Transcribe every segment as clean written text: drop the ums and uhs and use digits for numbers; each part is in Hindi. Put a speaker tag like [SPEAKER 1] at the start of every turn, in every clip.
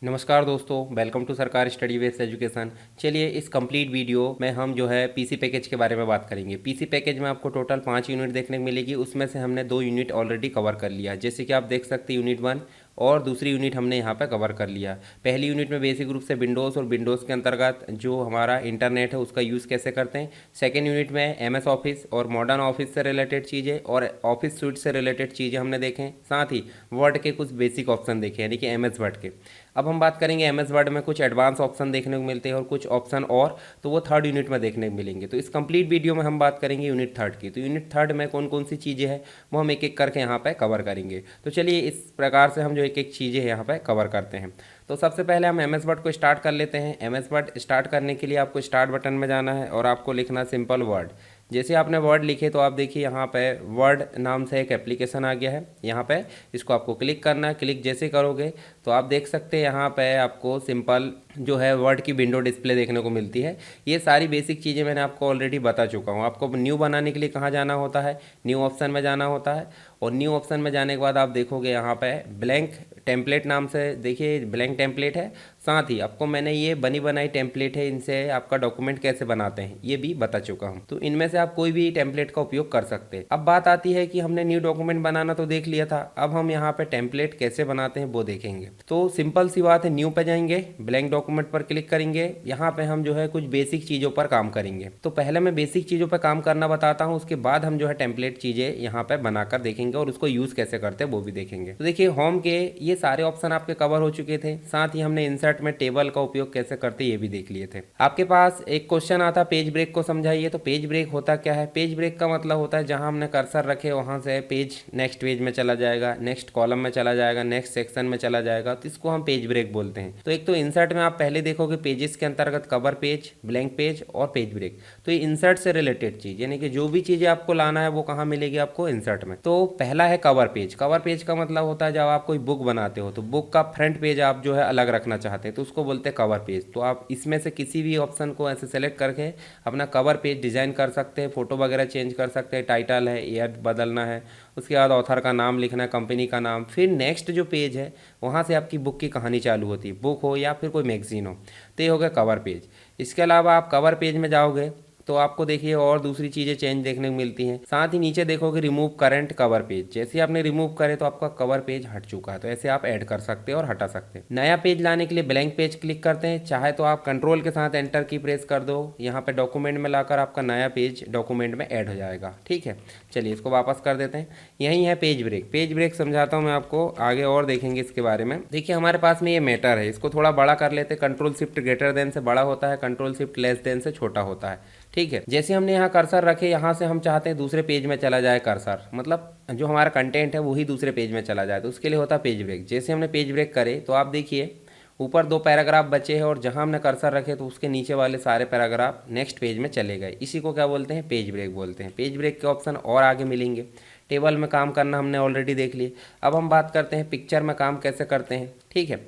[SPEAKER 1] नमस्कार दोस्तों, वेलकम टू सरकार स्टडी बेस्ड एजुकेशन। चलिए इस कंप्लीट वीडियो में हम जो है पीसी पैकेज के बारे में बात करेंगे। पीसी पैकेज में आपको टोटल 5 यूनिट देखने को मिलेगी, उसमें से हमने 2 यूनिट ऑलरेडी कवर कर लिया। जैसे कि आप देख सकते हैं यूनिट 1 और दूसरी यूनिट हमने यहाँ पे कवर कर लिया। पहली यूनिट में बेसिक रूप से विंडोज़ और विंडोज़ के अंतर्गत जो हमारा इंटरनेट है उसका यूज़ कैसे करते हैं। सेकेंड यूनिट में एमएस ऑफिस और मॉडर्न ऑफिस से रिलेटेड चीज़ें और ऑफिस सूट से रिलेटेड चीज़ें हमने देखें, साथ ही वर्ड के कुछ बेसिक ऑप्शन देखे यानी कि एमएस वर्ड के। अब हम बात करेंगे एमएस वर्ड में कुछ एडवांस ऑप्शन देखने को मिलते हैं और कुछ ऑप्शन और तो वो थर्ड यूनिट में देखने को मिलेंगे। तो इस कंप्लीट वीडियो में हम बात करेंगे यूनिट 3 की। तो यूनिट 3 में कौन कौन सी चीज़ें हैं वो हम एक एक करके यहाँ पे कवर करेंगे। तो चलिए इस प्रकार से हम जो एक एक चीज़ें हैं यहाँ पे कवर करते हैं। तो सबसे पहले हम एमएस वर्ड को स्टार्ट कर लेते हैं। एमएस वर्ड स्टार्ट करने के लिए आपको स्टार्ट बटन में जाना है और आपको लिखना सिंपल वर्ड। जैसे आपने वर्ड लिखे तो आप देखिए यहाँ पे वर्ड नाम से एक एप्लीकेशन आ गया है। यहाँ पे इसको आपको क्लिक करना है। क्लिक जैसे करोगे तो आप देख सकते हैं यहाँ पे आपको सिंपल जो है वर्ड की विंडो डिस्प्ले देखने को मिलती है। ये सारी बेसिक चीज़ें मैंने आपको ऑलरेडी बता चुका हूँ। आपको न्यू बनाने के लिए कहाँ जाना होता है, न्यू ऑप्शन में जाना होता है। और न्यू ऑप्शन में जाने के बाद आप देखोगे यहाँ पे ब्लैंक टेम्पलेट नाम से, देखिए ब्लैंक टेम्पलेट है। साथ ही आपको मैंने ये बनी बनाई टेम्पलेट है, इनसे आपका डॉक्यूमेंट कैसे बनाते हैं ये भी बता चुका हूँ। तो इनमें से आप कोई भी टेम्पलेट का उपयोग कर सकते हैं। अब बात आती है कि हमने न्यू डॉक्यूमेंट बनाना तो देख लिया था, अब हम यहाँ पे टेम्पलेट कैसे बनाते हैं वो देखेंगे। तो सिंपल सी बात है, न्यू पे जाएंगे, ब्लैंक डॉक्यूमेंट पर क्लिक करेंगे। यहाँ पे हम जो है कुछ बेसिक चीज़ों पर काम करेंगे। तो पहले मैं बेसिक चीज़ों पर काम करना बताता हूँ, उसके बाद हम जो है टेम्पलेट चीज़ें यहाँ पे बनाकर देखेंगे और उसको यूज़ कैसे करते हैं वो भी देखेंगे। तो देखिए होम के ये सारे ऑप्शन आपके कवर हो चुके थे। साथ ही हमने इंसर्ट में टेबल का उपयोग कैसे करते ये भी देख लिए थे। आपके पास एक क्वेश्चन आता पेज ब्रेक को समझाइए। तो पेज ब्रेक होता क्या है? पेज ब्रेक का मतलब होता है जहां हमने कर्सर रखे वहां से पेज नेक्स्ट पेज में चला जाएगा, नेक्स्ट कॉलम में चला जाएगा, नेक्स्ट सेक्शन में चला जाएगा, तो इसको हम पेज ब्रेक बोलते हैं। तो एक तो इंसर्ट में आप पहले देखोगे पेजेस के अंतर्गत कवर पेज, ब्लैंक पेज और पेज ब्रेक। तो ये इंसर्ट से रिलेटेड चीज यानी कि जो भी चीजें आपको लाना है वो कहाँ मिलेगी आपको? इंसर्ट में। तो पहला है कवर पेज। कवर पेज का मतलब होता है जब आप कोई बुक बनाते हो तो बुक का फ्रंट पेज आप जो है अलग रखना चाहते हैं तो उसको बोलते हैं कवर पेज। तो आप इसमें से किसी भी ऑप्शन को ऐसे सेलेक्ट करके अपना कवर पेज डिजाइन कर सकते हैं, फोटो वगैरह चेंज कर सकते हैं, टाइटल है ईयर बदलना है, उसके बाद ऑथर का नाम लिखना है, कंपनी का नाम। फिर नेक्स्ट जो पेज है वहाँ से आपकी बुक की कहानी चालू होती है, बुक हो या फिर कोई मैगजीन हो। तो ये हो गया कवर पेज। इसके अलावा आप कवर पेज में जाओगे तो आपको देखिए और दूसरी चीज़ें चेंज देखने को मिलती हैं। साथ ही नीचे देखोगे रिमूव करंट कवर पेज। जैसे आपने रिमूव करे तो आपका कवर पेज हट चुका है, तो ऐसे आप ऐड कर सकते हैं और हटा सकते हैं। नया पेज लाने के लिए ब्लैंक पेज क्लिक करते हैं, चाहे तो आप कंट्रोल के साथ एंटर की प्रेस कर दो, यहाँ पे डॉक्यूमेंट में लाकर आपका नया पेज डॉक्यूमेंट में ऐड हो जाएगा। ठीक है, चलिए इसको वापस कर देते हैं। यही है पेज ब्रेक। पेज ब्रेक समझाता हूँ मैं आपको, आगे और देखेंगे इसके बारे में। देखिए हमारे पास में ये मैटर है, इसको थोड़ा बड़ा कर लेते हैं। कंट्रोल शिफ्ट ग्रेटर देन से बड़ा होता है, कंट्रोल शिफ्ट लेस देन से छोटा होता है। ठीक है, जैसे हमने यहाँ कर्सर रखे, यहाँ से हम चाहते हैं दूसरे पेज में चला जाए कर्सर, मतलब जो हमारा कंटेंट है वही दूसरे पेज में चला जाए, तो उसके लिए होता है पेज ब्रेक। जैसे हमने पेज ब्रेक करे तो आप देखिए ऊपर 2 पैराग्राफ बचे हैं और जहाँ हमने कर्सर रखे तो उसके नीचे वाले सारे पैराग्राफ नेक्स्ट पेज में चले गए। इसी को क्या बोलते हैं? पेज ब्रेक बोलते हैं। पेज ब्रेक के ऑप्शन और आगे मिलेंगे। टेबल में काम करना हमने ऑलरेडी देख लिए। अब हम बात करते हैं पिक्चर में काम कैसे करते हैं। ठीक है,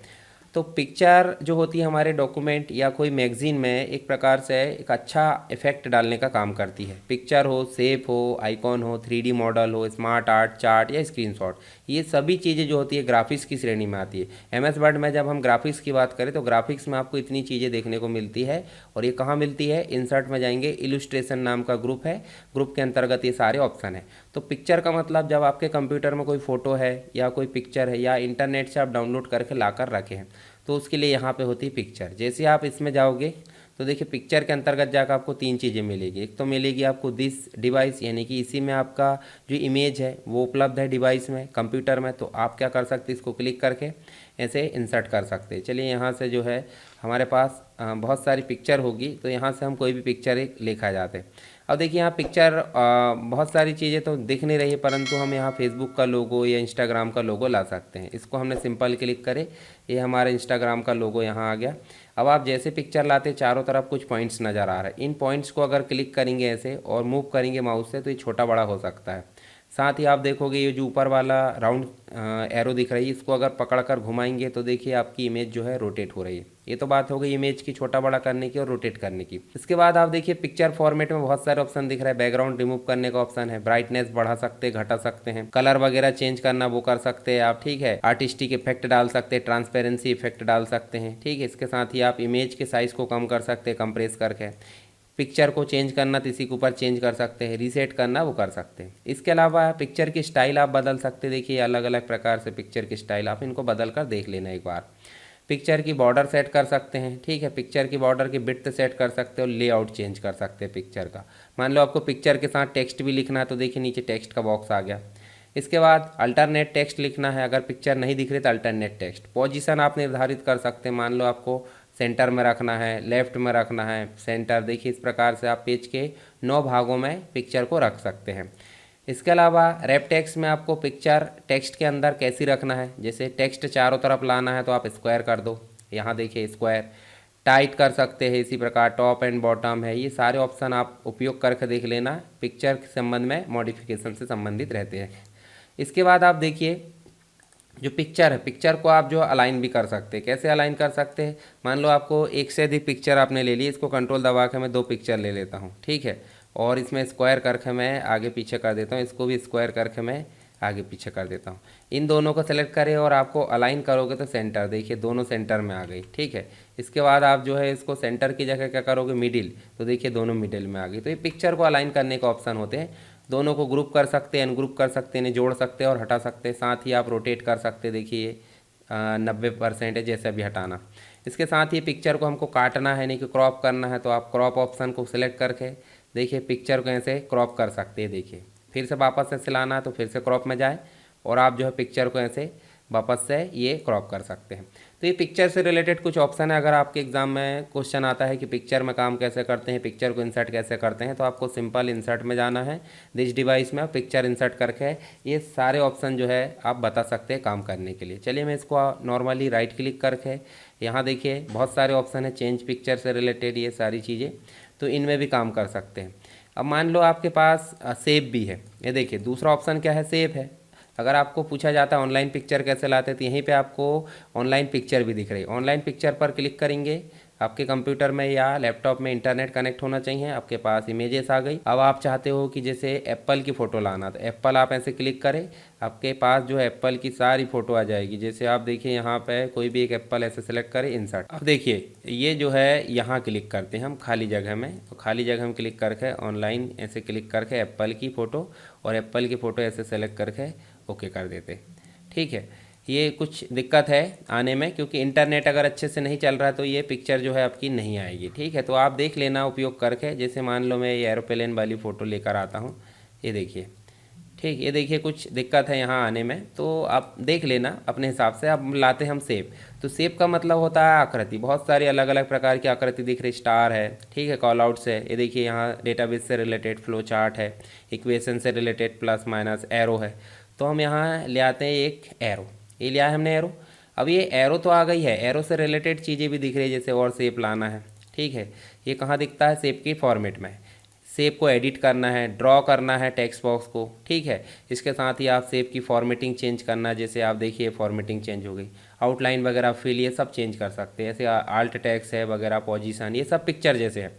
[SPEAKER 1] तो पिक्चर जो होती है हमारे डॉक्यूमेंट या कोई मैगजीन में एक प्रकार से एक अच्छा इफेक्ट डालने का काम करती है। पिक्चर हो, शेप हो, आइकॉन हो, 3D मॉडल हो, स्मार्ट आर्ट, चार्ट या स्क्रीनशॉट, ये सभी चीज़ें जो होती है ग्राफिक्स की श्रेणी में आती है। एमएस वर्ड में जब हम ग्राफिक्स की बात करें तो ग्राफिक्स में आपको इतनी चीज़ें देखने को मिलती है। और ये कहाँ मिलती है? इंसर्ट में जाएंगे, इलुस्ट्रेशन नाम का ग्रुप है, ग्रुप के अंतर्गत ये सारे ऑप्शन है। तो पिक्चर का मतलब जब आपके कंप्यूटर में कोई फोटो है या कोई पिक्चर है या इंटरनेट से आप डाउनलोड करके ला कर रखे हैं तो उसके लिए यहाँ पे होती है पिक्चर। जैसे आप इसमें जाओगे तो देखिए पिक्चर के अंतर्गत जाकर आपको 3 चीज़ें मिलेगी। एक तो मिलेगी आपको दिस डिवाइस, यानी कि इसी में आपका जो इमेज है वो उपलब्ध है डिवाइस में, कंप्यूटर में। तो आप क्या कर सकते हैं, इसको क्लिक करके ऐसे इंसर्ट कर सकते हैं। चलिए यहाँ से जो है हमारे पास बहुत सारी पिक्चर होगी तो यहाँ से हम कोई भी पिक्चर एक लेखा जाते हैं। अब देखिए यहाँ पिक्चर बहुत सारी चीज़ें तो दिख नहीं रही है, परंतु हम यहाँ फेसबुक का लोगो या इंस्टाग्राम का लोगो ला सकते हैं। इसको हमने सिंपल क्लिक करे, ये हमारा इंस्टाग्राम का लोगो यहाँ आ गया। अब आप जैसे पिक्चर लाते चारों तरफ कुछ पॉइंट्स नज़र आ रहे हैं, इन पॉइंट्स को अगर क्लिक करेंगे ऐसे और मूव करेंगे माउस से तो ये छोटा बड़ा हो सकता है। साथ ही आप देखोगे ये जो ऊपर वाला राउंड एरो दिख रही है, इसको अगर पकड़कर घुमाएंगे तो देखिए आपकी इमेज जो है रोटेट हो रही है। ये तो बात हो गई इमेज की छोटा बड़ा करने की और रोटेट करने की। इसके बाद आप देखिए पिक्चर फॉर्मेट में बहुत सारे ऑप्शन दिख रहा है। बैकग्राउंड रिमूव करने का ऑप्शन है, ब्राइटनेस बढ़ा सकते हैं, घटा सकते हैं, कलर वगैरह चेंज करना वो कर सकते हैं आप, ठीक है। आर्टिस्टिक इफेक्ट डाल सकते हैं, ट्रांसपेरेंसी इफेक्ट डाल सकते हैं, ठीक है। इसके साथ ही आप इमेज के साइज को कम कर सकते हैं कंप्रेस करके। पिक्चर को चेंज करना तो इसी के ऊपर चेंज कर सकते हैं, रीसेट करना वो कर सकते हैं। इसके अलावा पिक्चर की स्टाइल आप बदल सकते हैं। देखिए अलग अलग प्रकार से पिक्चर की स्टाइल, आप इनको बदल कर देख लेना एक बार। पिक्चर की बॉर्डर सेट कर सकते हैं, ठीक है। पिक्चर की बॉर्डर की विड्थ सेट कर सकते हो, लेआउट चेंज कर सकते हैं पिक्चर का। मान लो आपको पिक्चर के साथ टेक्स्ट भी लिखना है तो देखिए नीचे टेक्स्ट का बॉक्स आ गया। इसके बाद अल्टरनेट टेक्स्ट लिखना है, अगर पिक्चर नहीं दिख रही तो अल्टरनेट टेक्स्ट। पोजीशन आप निर्धारित कर सकते हैं, मान लो आपको सेंटर में रखना है, लेफ्ट में रखना है, सेंटर। देखिए इस प्रकार से आप पेज के 9 भागों में पिक्चर को रख सकते हैं। इसके अलावा रैप टेक्स्ट में आपको पिक्चर टेक्स्ट के अंदर कैसी रखना है, जैसे टेक्स्ट चारों तरफ लाना है तो आप स्क्वायर कर दो, यहाँ देखिए स्क्वायर। टाइट कर सकते हैं इसी प्रकार, टॉप एंड बॉटम है, ये सारे ऑप्शन आप उपयोग करके देख लेना, पिक्चर के संबंध में मॉडिफिकेशन से संबंधित रहते हैं। इसके बाद आप देखिए जो पिक्चर है, पिक्चर को आप जो अलाइन भी कर सकते हैं। कैसे अलाइन कर सकते हैं, मान लो आपको एक से अधिक पिक्चर आपने ले ली, इसको कंट्रोल दबा के मैं 2 पिक्चर ले लेता हूँ, ठीक है। और इसमें स्क्वायर करके मैं आगे पीछे कर देता हूँ, इसको भी स्क्वायर करके मैं आगे पीछे कर देता हूँ। इन दोनों को सेलेक्ट करें और आपको अलाइन करोगे तो सेंटर, देखिए दोनों सेंटर में आ गई, ठीक है। इसके बाद आप जो है इसको सेंटर की जगह क्या करोगे, मिडिल, तो देखिए दोनों मिडिल में आ गई। तो ये पिक्चर को अलाइन करने का ऑप्शन होते हैं। दोनों को ग्रुप कर सकते हैं, अनग्रुप कर सकते हैं, इन्हें जोड़ सकते हैं और हटा सकते हैं। साथ ही आप रोटेट कर सकते हैं, देखिए 90% है जैसे अभी हटाना। इसके साथ ही पिक्चर को हमको काटना है, नहीं कि क्रॉप करना है, तो आप क्रॉप ऑप्शन को सिलेक्ट करके देखिए पिक्चर को ऐसे क्रॉप कर सकते हैं। देखिए फिर से वापस से सिलाना है तो फिर से क्रॉप में जाए और आप जो है पिक्चर को ऐसे वापस से ये क्रॉप कर सकते हैं। तो ये पिक्चर से रिलेटेड कुछ ऑप्शन है। अगर आपके एग्जाम में क्वेश्चन आता है कि पिक्चर में काम कैसे करते हैं, पिक्चर को इंसर्ट कैसे करते हैं, तो आपको सिंपल इंसर्ट में जाना है। दिस डिवाइस में पिक्चर इंसर्ट करके ये सारे ऑप्शन जो है आप बता सकते हैं काम करने के लिए। चलिए मैं इसको नॉर्मली राइट क्लिक करके यहाँ देखिए बहुत सारे ऑप्शन है चेंज पिक्चर से रिलेटेड, ये सारी चीज़ें, तो इनमें भी काम कर सकते हैं। अब मान लो आपके पास सेव भी है, ये देखिए दूसरा ऑप्शन क्या है, सेव है। अगर आपको पूछा जाता है ऑनलाइन पिक्चर कैसे लाते हैं, तो यहीं पे आपको ऑनलाइन पिक्चर भी दिख रही है। ऑनलाइन पिक्चर पर क्लिक करेंगे, आपके कंप्यूटर में या लैपटॉप में इंटरनेट कनेक्ट होना चाहिए, आपके पास इमेजेस आ गई। अब आप चाहते हो कि जैसे एप्पल की फ़ोटो लाना, तो एप्पल आप ऐसे क्लिक करें, आपके पास जो है एप्पल की सारी फ़ोटो आ जाएगी। जैसे आप देखिए यहाँ पे कोई भी एक एप्पल ऐसे सेलेक्ट करें, इंसर्ट। अब देखिए ये जो है यहाँ क्लिक करते हैं हम खाली जगह में, तो खाली जगह में क्लिक करके ऑनलाइन ऐसे क्लिक करके एप्पल की फ़ोटो और एप्पल की फ़ोटो ऐसे सेलेक्ट करके ओके कर देते, ठीक है। ये कुछ दिक्कत है आने में, क्योंकि इंटरनेट अगर अच्छे से नहीं चल रहा है तो ये पिक्चर जो है आपकी नहीं आएगी, ठीक है। तो आप देख लेना उपयोग करके। जैसे मान लो मैं ये एरोप्लेन वाली फ़ोटो लेकर आता हूँ, ये देखिए, ठीक, ये देखिए कुछ दिक्कत है यहाँ आने में, तो आप देख लेना अपने हिसाब से। अब लाते हम सेप, तो सेप का मतलब होता है आकृति। बहुत सारी अलग अलग प्रकार की आकृति दिख रही, स्टार है, ठीक है, कॉल आउट्स है, ये देखिए यहाँ डेटाबेस से रिलेटेड फ्लो चार्ट है, इक्वेशन से रिलेटेड प्लस माइनस, एरो है। तो हम यहाँ ले आते हैं एक एरो, ये लिया है हमने एरो। अब ये एरो तो आ गई है, एरो से रिलेटेड चीज़ें भी दिख रही है, जैसे और शेप लाना है, ठीक है। ये कहाँ दिखता है, शेप की फॉर्मेट में। शेप को एडिट करना है, ड्रॉ करना है टेक्स्ट बॉक्स को, ठीक है। इसके साथ ही आप शेप की फॉर्मेटिंग चेंज करना, जैसे आप देखिए फॉर्मेटिंग चेंज हो गई, आउटलाइन वगैरह फिल ये सब चेंज कर सकते हैं। ऐसे आल्ट टेक्स्ट है वगैरह, पोजीशन, ये सब पिक्चर जैसे है।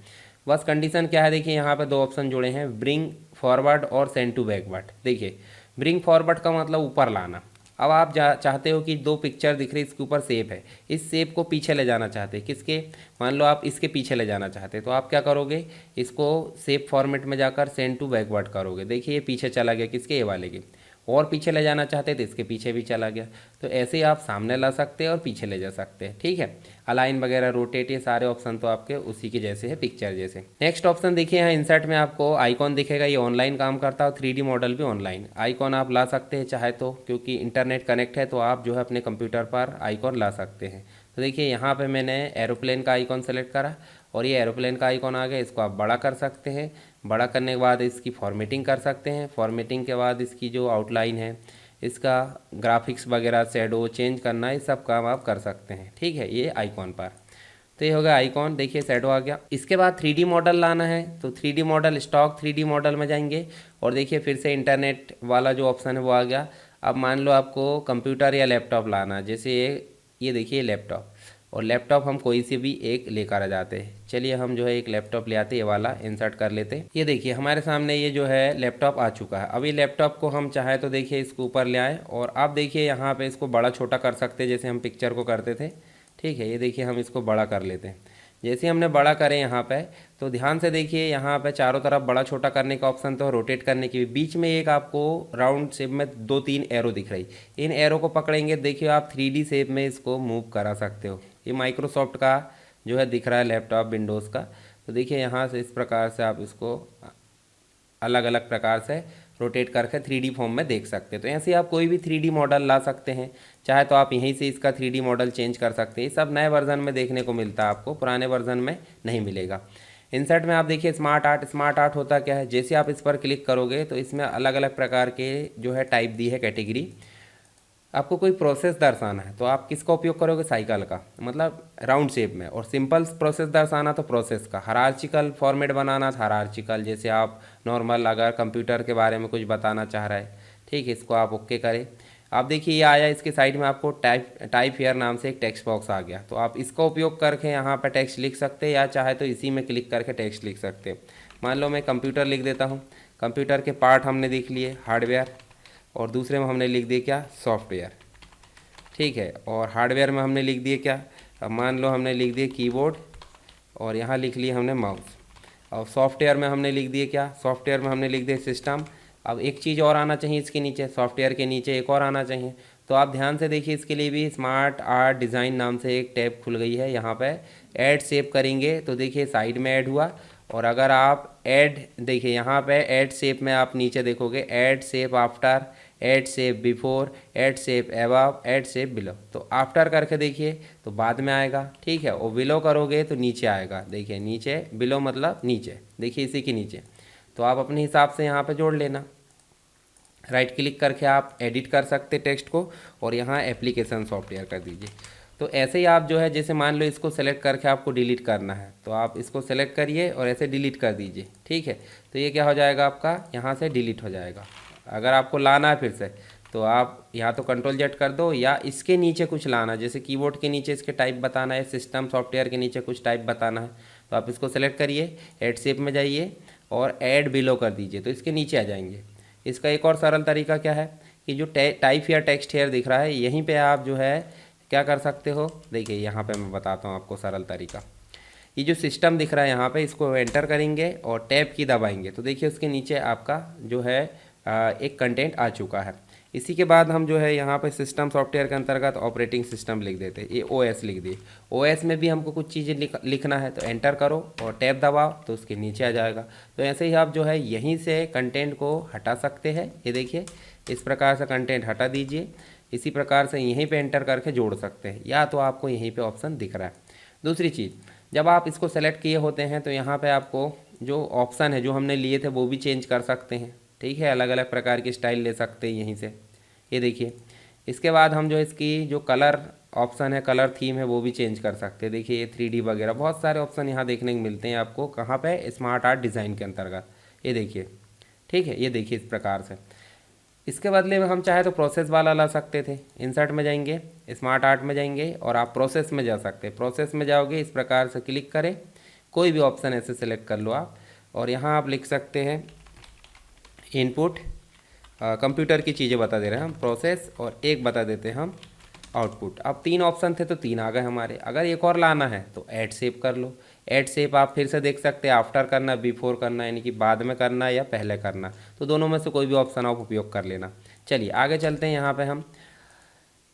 [SPEAKER 1] बस कंडीशन क्या है, देखिए यहाँ पे 2 ऑप्शन जुड़े हैं, ब्रिंग फॉरवर्ड और सेंड टू बैकवर्ड। देखिए ब्रिंग फॉरवर्ड का मतलब ऊपर लाना। अब आप चाहते हो कि 2 पिक्चर दिख रही, इसके ऊपर शेप है, इस शेप को पीछे ले जाना चाहते हैं, किसके, मान लो आप इसके पीछे ले जाना चाहते हैं, तो आप क्या करोगे, इसको शेप फॉर्मेट में जाकर सेंड टू बैकवर्ड करोगे। देखिए ये पीछे चला गया, किसके, ये वाले के। और पीछे ले जाना चाहते हैं तो इसके पीछे भी चला गया। तो ऐसे ही आप सामने ला सकते हैं और पीछे ले जा सकते हैं, ठीक है। अलाइन वगैरह, रोटेट, ये सारे ऑप्शन तो आपके उसी के जैसे है, पिक्चर जैसे। नेक्स्ट ऑप्शन देखिए यहाँ इंसर्ट में आपको आइकॉन दिखेगा, ये ऑनलाइन काम करता है, 3D मॉडल भी ऑनलाइन। आइकॉन आप ला सकते हैं चाहे तो, क्योंकि इंटरनेट कनेक्ट है तो आप जो है अपने कंप्यूटर पर आइकॉन ला सकते हैं। तो देखिए यहाँ पे मैंने एरोप्लेन का आइकॉन सेलेक्ट करा और ये एरोप्लेन का आइकॉन आ गया। इसको आप बड़ा कर सकते हैं, बड़ा करने के बाद इसकी फॉर्मेटिंग कर सकते हैं, फॉर्मेटिंग के बाद इसकी जो आउटलाइन है, इसका ग्राफिक्स वगैरह, शैडो चेंज करना, ये सब काम आप कर सकते हैं, ठीक है, ये आइकॉन पर। तो ये हो गया आइकॉन, देखिए सेट आ गया। इसके बाद 3D मॉडल लाना है तो 3D model, stock 3D model में जाएंगे और देखिए फिर से इंटरनेट वाला जो ऑप्शन है वो आ गया। अब मान लो आपको कंप्यूटर या लैपटॉप लाना है, जैसे ये देखिए लैपटॉप, और लैपटॉप हम कोई से भी एक लेकर आ जाते हैं। चलिए हम जो है एक लैपटॉप ले आते, ये वाला इंसर्ट कर लेते हैं। ये देखिए हमारे सामने ये जो है लैपटॉप आ चुका है। अभी लैपटॉप को हम चाहे तो देखिए इसको ऊपर ले आए और आप देखिए यहाँ पे इसको बड़ा छोटा कर सकते हैं, जैसे हम पिक्चर को करते थे। ठीक है, ये देखिए हम इसको बड़ा कर लेते हैं। जैसे हमने बड़ा करें यहाँ पे, तो ध्यान से देखिए यहाँ पे चारों तरफ बड़ा छोटा करने का ऑप्शन, तो रोटेट करने की भी बीच में एक आपको राउंड शेप में 2-3 एरो दिख रही। इन एरो को पकड़ेंगे, देखिए आप 3D शेप में इसको मूव करा सकते हो। ये माइक्रोसॉफ्ट का जो है दिख रहा है लैपटॉप, विंडोज़ का। तो देखिए यहाँ से इस प्रकार से आप इसको अलग अलग प्रकार से रोटेट करके 3D फॉर्म में देख सकते हैं। तो ऐसे आप कोई भी 3D मॉडल ला सकते हैं, चाहे तो आप यहीं से इसका 3D मॉडल चेंज कर सकते हैं। ये सब नए वर्जन में देखने को मिलता है, आपको पुराने वर्जन में नहीं मिलेगा। इंसर्ट में आप देखिए स्मार्ट आर्ट, स्मार्ट आर्ट होता क्या है, जैसे आप इस पर क्लिक करोगे तो इसमें अलग अलग प्रकार के जो है टाइप दी है कैटेगरी। आपको कोई प्रोसेस दर्शाना है तो आप किसका उपयोग करोगे, साइकिल का, मतलब राउंड शेप में। और सिंपल प्रोसेस दर्शाना तो प्रोसेस का। हायरार्चिकल फॉर्मेट बनाना, हायरार्चिकल, जैसे आप नॉर्मल अगर कंप्यूटर के बारे में कुछ बताना चाह रहा है, ठीक है, इसको आप ओके करें। आप देखिए ये आया, इसके साइड में आपको टाइप हियर नाम से एक टेक्स्ट बॉक्स आ गया, तो आप इसका उपयोग करके यहाँ पर टेक्स्ट लिख सकते हैं, या चाहे तो इसी में क्लिक करके टेक्स्ट लिख सकते हैं। मान लो मैं कंप्यूटर लिख देता हूँ। कंप्यूटर के पार्ट हमने देख लिए, हार्डवेयर, और दूसरे में हमने लिख दिया क्या, सॉफ्टवेयर। ठीक है, और हार्डवेयर में हमने लिख दिए क्या, अब मान लो हमने लिख दिए कीबोर्ड, और यहाँ लिख लिए हमने माउस। और सॉफ्टवेयर में हमने लिख दिए क्या, सॉफ्टवेयर में हमने लिख दिए सिस्टम। अब एक चीज़ और आना चाहिए इसके नीचे, सॉफ्टवेयर के नीचे एक और आना चाहिए। तो आप ध्यान से देखिए, इसके लिए भी स्मार्ट आर्ट डिज़ाइन नाम से एक टैब खुल गई है। यहाँ पे ऐड शेप करेंगे तो देखिए साइड में ऐड हुआ। और अगर आप ऐड देखिए यहाँ पे ऐड शेप में आप नीचे देखोगे, add shape after, add shape before, add shape above, add shape below. तो आफ्टर करके देखिए तो बाद में आएगा, ठीक है, और बिलो करोगे तो नीचे आएगा। देखिए नीचे, बिलो मतलब नीचे, देखिए इसी के नीचे। तो आप अपने हिसाब से यहाँ पे जोड़ लेना। राइट क्लिक करके आप एडिट कर सकते टेक्स्ट को, और यहाँ एप्लीकेशन सॉफ्टवेयर कर दीजिए। तो ऐसे ही आप जो है, जैसे मान लो इसको सेलेक्ट करके आपको डिलीट करना है, तो आप इसको सेलेक्ट करिए और ऐसे डिलीट कर दीजिए। ठीक है, तो ये क्या हो जाएगा, आपका यहाँ से डिलीट हो जाएगा। अगर आपको लाना है फिर से, तो आप यहाँ तो कंट्रोल जेड कर दो, या इसके नीचे कुछ लाना, जैसे कीबोर्ड के नीचे इसके टाइप बताना है, सिस्टम सॉफ्टवेयर के नीचे कुछ टाइप बताना है, तो आप इसको सेलेक्ट करिए, ऐड शेप में जाइए और ऐड बिलो कर दीजिए, तो इसके नीचे आ जाएंगे। इसका एक और सरल तरीका क्या है कि जो टाइप या टेक्स्ट हेयर दिख रहा है, यहीं पे आप जो है क्या कर सकते हो, देखिए यहाँ पे मैं बताता हूँ आपको सरल तरीका। ये जो सिस्टम दिख रहा है यहाँ पे, इसको एंटर करेंगे और टैब की दबाएंगे, तो देखिए उसके नीचे आपका जो है एक कंटेंट आ चुका है। इसी के बाद हम जो है यहाँ पे सिस्टम सॉफ्टवेयर के अंतर्गत ऑपरेटिंग सिस्टम लिख देते हैं, ये ओएस लिख दिए। ओएस में भी हमको कुछ चीज़ें लिखना है, तो एंटर करो और टैब दबाओ तो उसके नीचे आ जाएगा। तो ऐसे ही आप जो है यहीं से कंटेंट को हटा सकते हैं। ये देखिए इस प्रकार से कंटेंट हटा दीजिए। इसी प्रकार से यहीं पे एंटर करके जोड़ सकते हैं, या तो आपको यहीं पे ऑप्शन दिख रहा है। दूसरी चीज़, जब आप इसको सेलेक्ट किए होते हैं तो यहाँ पे आपको जो ऑप्शन है जो हमने लिए थे वो भी चेंज कर सकते हैं। ठीक है, अलग अलग प्रकार की स्टाइल ले सकते हैं यहीं से। ये देखिए, इसके बाद हम जो इसकी जो कलर ऑप्शन है, कलर थीम है, वो भी चेंज कर सकते हैं। देखिए ये 3D वगैरह बहुत सारे ऑप्शन यहाँ देखने को मिलते हैं आपको, कहाँ पे, स्मार्ट आर्ट डिज़ाइन के अंतर्गत। ये देखिए, ठीक है, ये देखिए इस प्रकार से। इसके बदले में हम चाहे तो प्रोसेस वाला ला सकते थे। इंसर्ट में जाएंगे, स्मार्ट आर्ट में जाएंगे और आप प्रोसेस में जा सकते हैं। प्रोसेस में जाओगे, इस प्रकार से क्लिक करें, कोई भी ऑप्शन ऐसे सेलेक्ट कर लो आप, और यहाँ आप लिख सकते हैं इनपुट, कंप्यूटर की चीज़ें बता दे रहे हैं हम, प्रोसेस, और एक बता देते हैं हम आउटपुट। अब 3 ऑप्शन थे तो 3 आ गए हमारे। अगर एक और लाना है तो ऐड शेप कर लो। ऐड शेप आप फिर से देख सकते हैं, आफ्टर करना, बिफोर करना, यानी कि बाद में करना या पहले करना, तो दोनों में से कोई भी ऑप्शन आप उपयोग कर लेना। चलिए आगे चलते हैं। यहाँ पे हम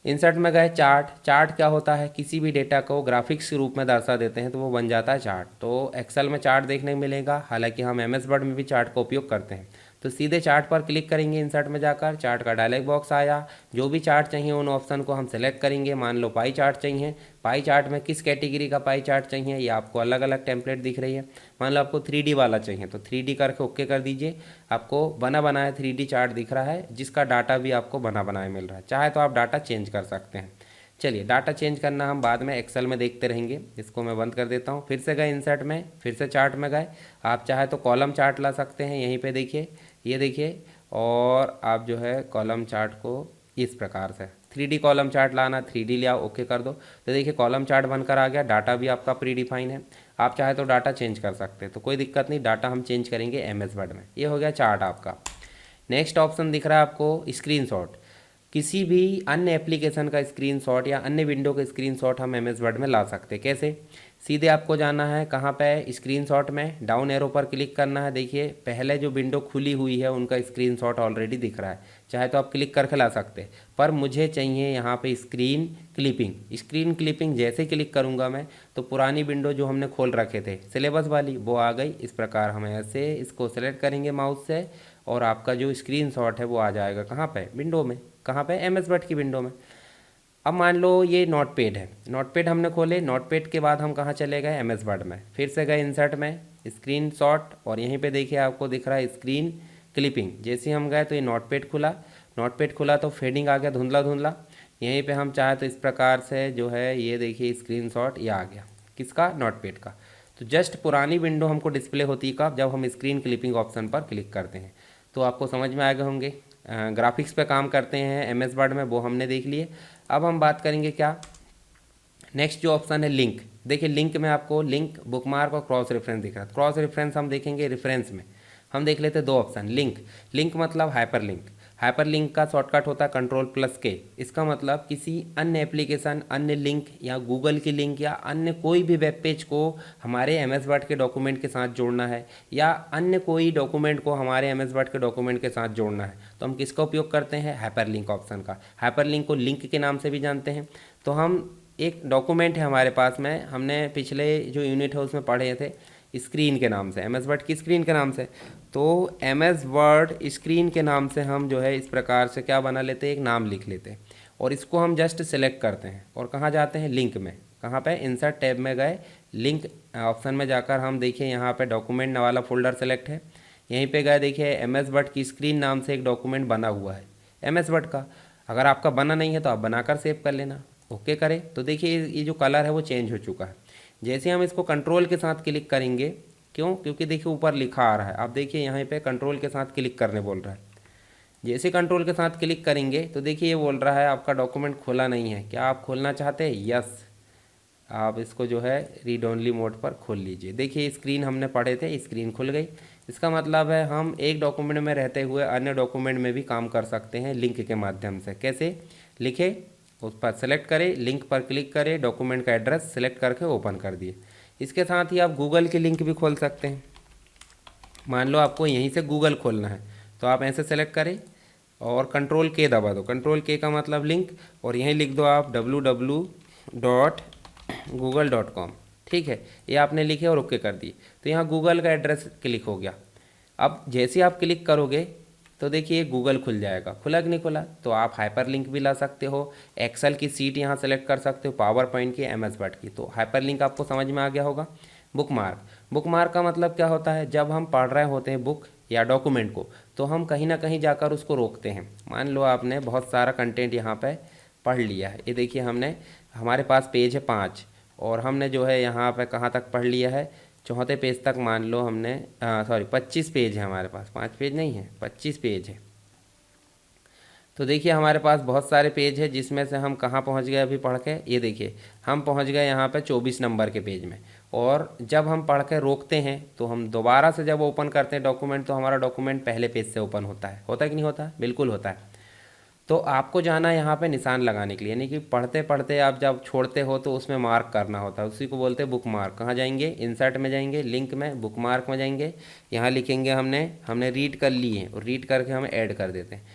[SPEAKER 1] इंसर्ट में गए, चार्ट। चार्ट क्या होता है, किसी भी डेटा को ग्राफिक्स के रूप में दर्शा देते हैं तो वो बन जाता है चार्ट। तो एक्सेल में चार्ट देखने को मिलेगा, हालांकि हम MS वर्ड में भी चार्ट का उपयोग करते हैं। तो सीधे चार्ट पर क्लिक करेंगे, इंसर्ट में जाकर चार्ट का डायलॉग बॉक्स आया, जो भी चार्ट चाहिए उन ऑप्शन को हम सेलेक्ट करेंगे। मान लो पाई चार्ट चाहिए, पाई चार्ट में किस कैटेगरी का पाई चार्ट चाहिए, ये आपको अलग अलग टेम्पलेट दिख रही है। मान लो आपको 3D वाला चाहिए तो 3D करके ओके कर दीजिए, आपको बना बनाया 3D चार्ट दिख रहा है, जिसका डाटा भी आपको बना बनाया मिल रहा है। चाहे तो आप डाटा चेंज कर सकते हैं। चलिए डाटा चेंज करना हम बाद में एक्सेल में देखते रहेंगे। इसको मैं बंद कर देता हूँ। फिर से गए इंसर्ट में, फिर से चार्ट में गए। आप चाहे तो कॉलम चार्ट ला सकते हैं, यहीं पे देखिए, ये देखिए। और आप जो है कॉलम चार्ट को इस प्रकार से 3D कॉलम चार्ट लाना, 3D ले आओ, ओके कर दो। तो देखिए कॉलम चार्ट बनकर आ गया। डाटा भी आपका प्री डिफाइन है। आप चाहे तो डाटा चेंज कर सकते हैं, तो कोई दिक्कत नहीं। डाटा हम चेंज करेंगे MS वर्ड में। ये हो गया चार्ट आपका। नेक्स्ट ऑप्शन दिख रहा है आपको स्क्रीनशॉट। किसी भी अन्य एप्लीकेशन का स्क्रीनशॉट या अन्य विंडो का स्क्रीनशॉट हम MS वर्ड में ला सकते हैं। कैसे? सीधे आपको जाना है कहाँ पे, स्क्रीनशॉट में डाउन एरो पर क्लिक करना है। देखिए पहले जो विंडो खुली हुई है उनका स्क्रीनशॉट ऑलरेडी दिख रहा है। चाहे तो आप क्लिक करके ला सकते हैं, पर मुझे चाहिए यहाँ पे स्क्रीन क्लिपिंग। स्क्रीन क्लिपिंग जैसे क्लिक करूँगा मैं, तो पुरानी विंडो जो हमने खोल रखे थे सिलेबस वाली, वो आ गई। इस प्रकार हम ऐसे इसको सेलेक्ट करेंगे माउस से, और आपका जो स्क्रीनशॉट है वो आ जाएगा कहाँ पे, विंडो में। कहाँ पे? MS वर्ड की विंडो में। अब मान लो ये नोटपैड है, नोटपैड हमने खोले। नोटपैड के बाद हम कहाँ चले गए, MS वर्ड में। फिर से गए इंसर्ट में, स्क्रीनशॉट, और यहीं पे देखिए आपको दिख रहा है स्क्रीन क्लिपिंग। जैसे हम गए तो ये नोटपैड खुला। नोटपैड खुला तो फेडिंग आ गया, धुंधला धुंधला। यहीं पे हम चाहे तो इस प्रकार से जो है ये देखिए स्क्रीनशॉट ये आ गया। किसका? नोटपैड का। तो जस्ट पुरानी विंडो हमको डिस्प्ले होती है कब, जब हम स्क्रीन क्लिपिंग ऑप्शन पर क्लिक करते हैं। तो आपको समझ में आ गए होंगे। ग्राफिक्स पे काम करते हैं MS वर्ड में, वो हमने देख लिए। अब हम बात करेंगे क्या, नेक्स्ट जो ऑप्शन है लिंक। देखिए लिंक में आपको लिंक, बुकमार्क और क्रॉस रेफरेंस दिख रहा है। क्रॉस रेफरेंस हम देखेंगे रेफरेंस में। हम देख लेते हैं दो ऑप्शन। लिंक, लिंक मतलब हाइपर लिंक। हाइपर लिंक का शॉर्टकट होता है Ctrl+K। इसका मतलब किसी अन्य एप्लीकेशन, अन्य लिंक या गूगल की लिंक या अन्य कोई भी वेब पेज को हमारे MS वर्ड के डॉक्यूमेंट के साथ जोड़ना है, या अन्य कोई डॉक्यूमेंट को हमारे MS वर्ड के डॉक्यूमेंट के साथ जोड़ना है, तो हम किसका उपयोग करते हैं? हाइपर लिंक ऑप्शन का। हाइपर लिंक को लिंक के नाम से भी जानते हैं। तो हम एक डॉक्यूमेंट है हमारे पास में, हमने पिछले जो यूनिट है उसमें पढ़े थे स्क्रीन के नाम से, MS वर्ड की स्क्रीन के नाम से। तो MS वर्ड स्क्रीन के नाम से हम जो है इस प्रकार से क्या बना लेते हैं, एक नाम लिख लेते हैं, और इसको हम जस्ट सेलेक्ट करते हैं और कहाँ जाते हैं, लिंक में। कहाँ पे? इंसर्ट टैब में गए, लिंक ऑप्शन में जाकर हम देखिए यहाँ पे डॉक्यूमेंट वाला फोल्डर सेलेक्ट है। यहीं पे गए, देखिए MS वर्ड की स्क्रीन नाम से एक डॉक्यूमेंट बना हुआ है MS वर्ड का। अगर आपका बना नहीं है तो आप बनाकर सेव कर लेना, ओके करें। तो देखिए ये जो कलर है वो चेंज हो चुका है। जैसे हम इसको कंट्रोल के साथ क्लिक करेंगे, क्यों? क्योंकि देखिए ऊपर लिखा आ रहा है, आप देखिए यहाँ पे कंट्रोल के साथ क्लिक करने बोल रहा है। जैसे कंट्रोल के साथ क्लिक करेंगे तो देखिए ये बोल रहा है आपका डॉक्यूमेंट खुला नहीं है। क्या आप खोलना चाहते हैं? यस, आप इसको जो है रीड ओनली मोड पर खोल लीजिए। देखिए स्क्रीन हमने पढ़े थे, स्क्रीन खुल गई। इसका मतलब है हम एक डॉक्यूमेंट में रहते हुए अन्य डॉक्यूमेंट में भी काम कर सकते हैं लिंक के माध्यम से। कैसे? लिखे, उस पर सेलेक्ट करें, लिंक पर क्लिक करें, डॉक्यूमेंट का एड्रेस सेलेक्ट करके ओपन कर दिए। इसके साथ ही आप गूगल की लिंक भी खोल सकते हैं। मान लो आपको यहीं से गूगल खोलना है, तो आप ऐसे सेलेक्ट करें और Ctrl+K दबा दो। Ctrl+K का मतलब लिंक, और यहीं लिख दो आप www.google.com। ठीक है, ये आपने लिखे और ओके कर दिए। तो यहाँ गूगल का एड्रेस क्लिक हो गया। अब जैसे आप क्लिक करोगे तो देखिए गूगल खुल जाएगा। खुला कि नहीं खुला? तो आप हाइपर लिंक भी ला सकते हो, एक्सेल की सीट यहाँ सेलेक्ट कर सकते हो, पावर पॉइंट की, MS वर्ड की। तो हाइपर लिंक आपको समझ में आ गया होगा। बुकमार्क, बुकमार्क का मतलब क्या होता है, जब हम पढ़ रहे होते हैं बुक या डॉक्यूमेंट को, तो हम कहीं ना कहीं जाकर उसको रोकते हैं। मान लो आपने बहुत सारा कंटेंट यहाँ पे पढ़ लिया है। ये देखिए हमने, हमारे पास पेज है 5, और हमने जो है यहाँ पे कहाँ तक पढ़ लिया है, चौथे पेज तक मान लो हमने, 25 पेज है हमारे पास, 5 पेज नहीं है, 25 पेज है। तो देखिए हमारे पास बहुत सारे पेज है, जिसमें से हम कहाँ पहुँच गए अभी पढ़ के, ये देखिए हम पहुँच गए यहाँ पे 24 नंबर के पेज में। और जब हम पढ़ के रोकते हैं तो हम दोबारा से जब ओपन करते हैं डॉक्यूमेंट, तो हमारा डॉक्यूमेंट पहले पेज से ओपन होता है। होता है कि नहीं होता? बिल्कुल होता है। तो आपको जाना है यहाँ पे निशान लगाने के लिए, यानी कि पढ़ते पढ़ते आप जब छोड़ते हो तो उसमें मार्क करना होता है, उसी को बोलते हैं बुक मार्क। कहाँ जाएंगे? इंसर्ट में जाएंगे, लिंक में, बुक मार्क में जाएंगे, यहाँ लिखेंगे हमने रीड कर ली है, और रीड करके हम ऐड कर देते हैं।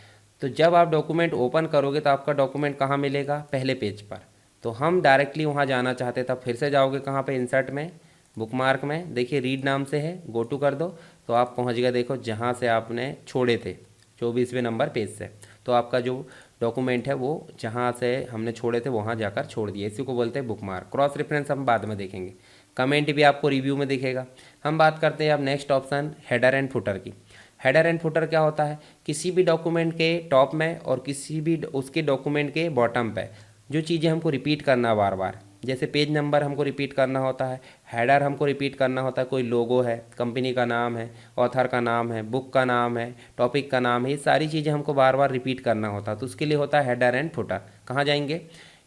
[SPEAKER 1] तो जब आप डॉक्यूमेंट ओपन करोगे तो आपका डॉक्यूमेंट कहाँ मिलेगा? पहले पेज पर। तो हम डायरेक्टली वहाँ जाना चाहते तब फिर से जाओगे कहाँ पर? इंसर्ट में, बुक मार्क में, देखिए रीड नाम से है, गो टू कर दो, तो आप पहुँच गए देखो जहाँ से आपने छोड़े थे, 24वें नंबर पेज से। तो आपका जो डॉक्यूमेंट है वो जहाँ से हमने छोड़े थे वहाँ जाकर छोड़ दिए, इसी को बोलते हैं बुकमार्क। क्रॉस रेफरेंस हम बाद में देखेंगे, कमेंट भी आपको रिव्यू में दिखेगा। हम बात करते हैं अब next option header and footer की। हेडर एंड फुटर क्या होता है? किसी भी डॉक्यूमेंट के टॉप में और किसी भी उसके डॉक्यूमेंट के बॉटम पे जो चीज़ें हमको रिपीट करना बार बार, जैसे पेज नंबर हमको रिपीट करना होता है, हेडर हमको रिपीट करना होता है, कोई लोगो है, कंपनी का नाम है, ऑथर का नाम है, बुक का नाम है, टॉपिक का नाम है, ये सारी चीज़ें हमको बार बार रिपीट करना होता है। तो उसके लिए होता है हेडर एंड फुटर। कहाँ जाएंगे?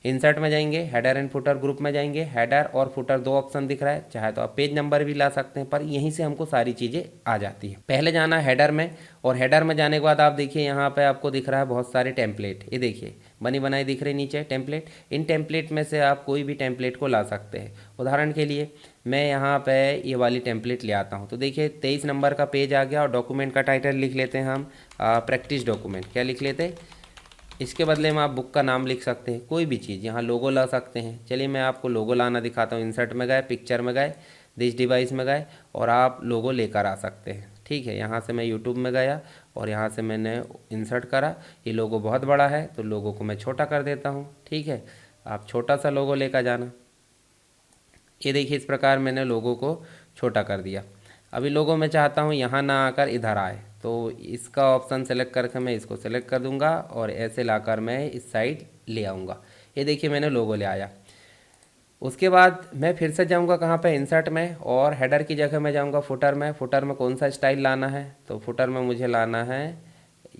[SPEAKER 1] इंसर्ट में जाएंगे, हेडर एंड फुटर ग्रुप में जाएंगे। हेडर और फुटर दो ऑप्शन दिख रहा है, चाहे तो आप पेज नंबर भी ला सकते हैं, पर यहीं से हमको सारी चीज़ें आ जाती है। पहले जाना है हेडर में, और हेडर में जाने के बाद आप देखिए यहाँ पे आपको दिख रहा है बहुत सारे टेम्पलेट। ये देखिए बनी बनाई दिख रही नीचे टेम्पलेट। इन टेम्पलेट में से आप कोई भी टेम्पलेट को ला सकते हैं। उदाहरण के लिए मैं यहाँ पे ये वाली टेम्पलेट ले आता हूँ। तो देखिए 23 नंबर का पेज आ गया, और डॉक्यूमेंट का टाइटल लिख लेते हैं हम प्रैक्टिस डॉक्यूमेंट। क्या लिख लेते हैं? इसके बदले में आप बुक का नाम लिख सकते हैं, कोई भी चीज़। यहाँ लोगो ला सकते हैं। चलिए मैं आपको लोगो लाना दिखाता हूँ। इंसर्ट में गए, पिक्चर में गए, दिस डिवाइस में गए, और आप लोगो लेकर आ सकते हैं। ठीक है, यहाँ से मैं यूट्यूब में गया और यहाँ से मैंने इंसर्ट करा। ये लोगो बहुत बड़ा है तो लोगो को मैं छोटा कर देता हूँ। ठीक है, आप छोटा सा लोगो लेकर जाना। ये देखिए इस प्रकार मैंने लोगो को छोटा कर दिया। अभी लोगो मैं चाहता हूँ यहाँ ना आकर इधर आए, तो इसका ऑप्शन सेलेक्ट करके मैं इसको सेलेक्ट कर दूंगा और ऐसे लाकर मैं इस साइड ले आऊँगा। ये देखिए मैंने लोगो ले आया। उसके बाद मैं फिर से जाऊंगा कहाँ पे? इंसर्ट में, और हेडर की जगह मैं जाऊंगा फुटर में। फुटर में कौन सा स्टाइल लाना है? तो फुटर में मुझे लाना है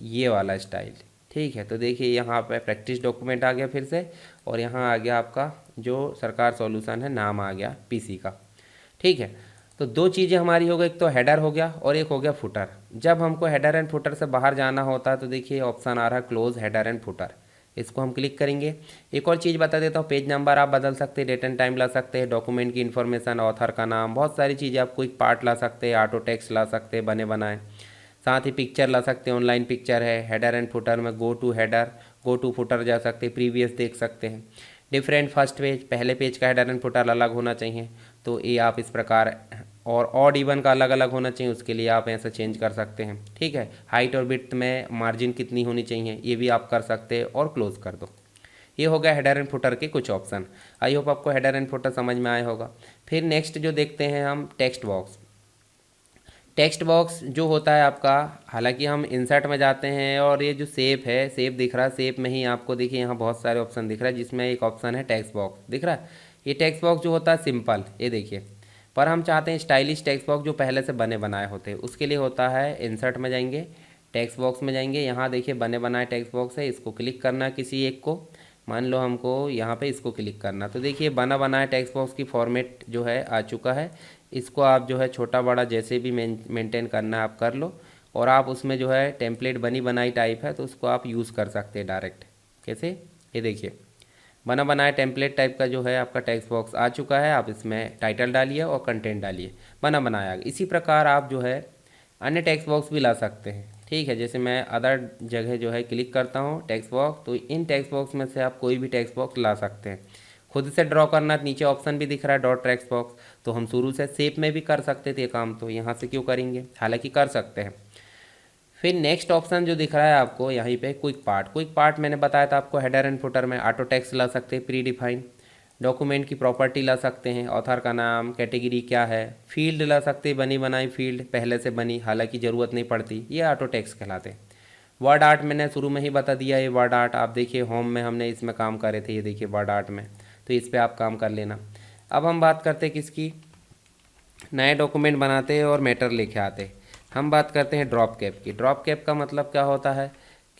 [SPEAKER 1] ये वाला स्टाइल। ठीक है, तो देखिए यहाँ पे प्रैक्टिस डॉक्यूमेंट आ गया फिर से, और यहाँ आ गया आपका जो सरकार सॉल्यूशन है, नाम आ गया पीसी का। ठीक है, तो दो चीज़ें हमारी हो गई, एक तो हेडर हो गया और एक हो गया फुटर। जब हमको हेडर एंड फुटर से बाहर जाना होता है तो देखिए ऑप्शन आ रहा है क्लोज हेडर एंड फुटर, इसको हम क्लिक करेंगे। एक और चीज़ बता देता हूँ, पेज नंबर आप बदल सकते हैं, डेट एंड टाइम ला सकते हैं, डॉक्यूमेंट की इन्फॉर्मेशन, ऑथर का नाम, बहुत सारी चीज़ें। आप क्विक पार्ट ला सकते हैं, ऑटो टेक्स्ट ला सकते हैं बने बनाए, साथ ही पिक्चर ला सकते हैं, ऑनलाइन पिक्चर है। हेडर एंड फुटर में go to header, go to footer जा सकते हैं, प्रीवियस देख सकते हैं। डिफरेंट फर्स्ट पेज, पहले पेज का हेडर एंड फुटर अलग होना चाहिए, तो ये आप इस प्रकार, और ऑड इवन का अलग अलग होना चाहिए, उसके लिए आप ऐसे चेंज कर सकते हैं। ठीक है, हाइट और विड्थ में मार्जिन कितनी होनी चाहिए ये भी आप कर सकते हैं, और क्लोज कर दो। ये हो गया हेडर एंड फुटर के कुछ ऑप्शन। आई होप आपको हेडर एंड फुटर समझ में आया होगा। फिर नेक्स्ट जो देखते हैं हम, टेक्स्ट बॉक्स। टेक्स्ट बॉक्स जो होता है आपका, हालांकि हम इंसर्ट में जाते हैं और ये जो शेप है, शेप दिख रहा है, शेप में ही आपको देखिए यहाँ बहुत सारे ऑप्शन दिख रहा है, जिसमें एक ऑप्शन है टेक्स्ट बॉक्स दिख रहा है। ये टेक्स्ट बॉक्स जो होता है सिंपल, ये देखिए, पर हम चाहते हैं स्टाइलिश टेक्स्ट बॉक्स जो पहले से बने बनाए होते हैं। उसके लिए होता है इंसर्ट में जाएंगे, टेक्स्ट बॉक्स में जाएंगे, यहाँ देखिए बने बनाए टेक्स्ट बॉक्स है, इसको क्लिक करना किसी एक को। मान लो हमको यहाँ पे इसको क्लिक करना, तो देखिए बना बनाए टेक्स्ट बॉक्स की फॉर्मेट जो है आ चुका है। इसको आप जो है छोटा बड़ा जैसे भी मेंटेन करना है आप कर लो, और आप उसमें जो है टेम्पलेट बनी बनाई टाइप है तो उसको आप यूज़ कर सकते हैं डायरेक्ट। कैसे? ये देखिए बना बनाया टेम्पलेट टाइप का जो है आपका टेक्स्ट बॉक्स आ चुका है। आप इसमें टाइटल डालिए और कंटेंट डालिए, बना बनाया। इसी प्रकार आप जो है अन्य टेक्स्ट बॉक्स भी ला सकते हैं। ठीक है, जैसे मैं अदर जगह जो है क्लिक करता हूँ टेक्स्ट बॉक्स, तो इन टेक्स्ट बॉक्स में से आप कोई भी टेक्स्ट बॉक्स ला सकते हैं। खुद से ड्रॉ करना, नीचे ऑप्शन भी दिख रहा है डॉट टेक्स्ट बॉक्स, तो हम शुरू से शेप में भी कर सकते थे काम, तो यहाँ से क्यों करेंगे, हालांकि कर सकते हैं। फिर नेक्स्ट ऑप्शन जो दिख रहा है आपको यहीं पे, क्विक पार्ट। क्विक पार्ट मैंने बताया था आपको, हेडर एंड फुटर में ऑटो टेक्स्ट ला सकते हैं प्री डिफाइन, डॉक्यूमेंट की प्रॉपर्टी ला सकते हैं, ऑथर का नाम, कैटेगरी क्या है, फील्ड ला सकते हैं बनी बनाई फील्ड पहले से बनी, हालांकि ज़रूरत नहीं पड़ती, ये ऑटो टेक्स्ट कहलाते हैं। वर्ड आर्ट मैंने शुरू में ही बता दिया, ये वर्ड आर्ट आप देखिए होम में हमने इसमें काम करे थे, ये देखिए वर्ड आर्ट में, तो इस पर आप काम कर लेना। अब हम बात करते हैं किसकी, नए डॉक्यूमेंट बनाते हैं और मैटर लेके आते हैं। हम बात करते हैं ड्रॉप कैप की। ड्रॉप कैप का मतलब क्या होता है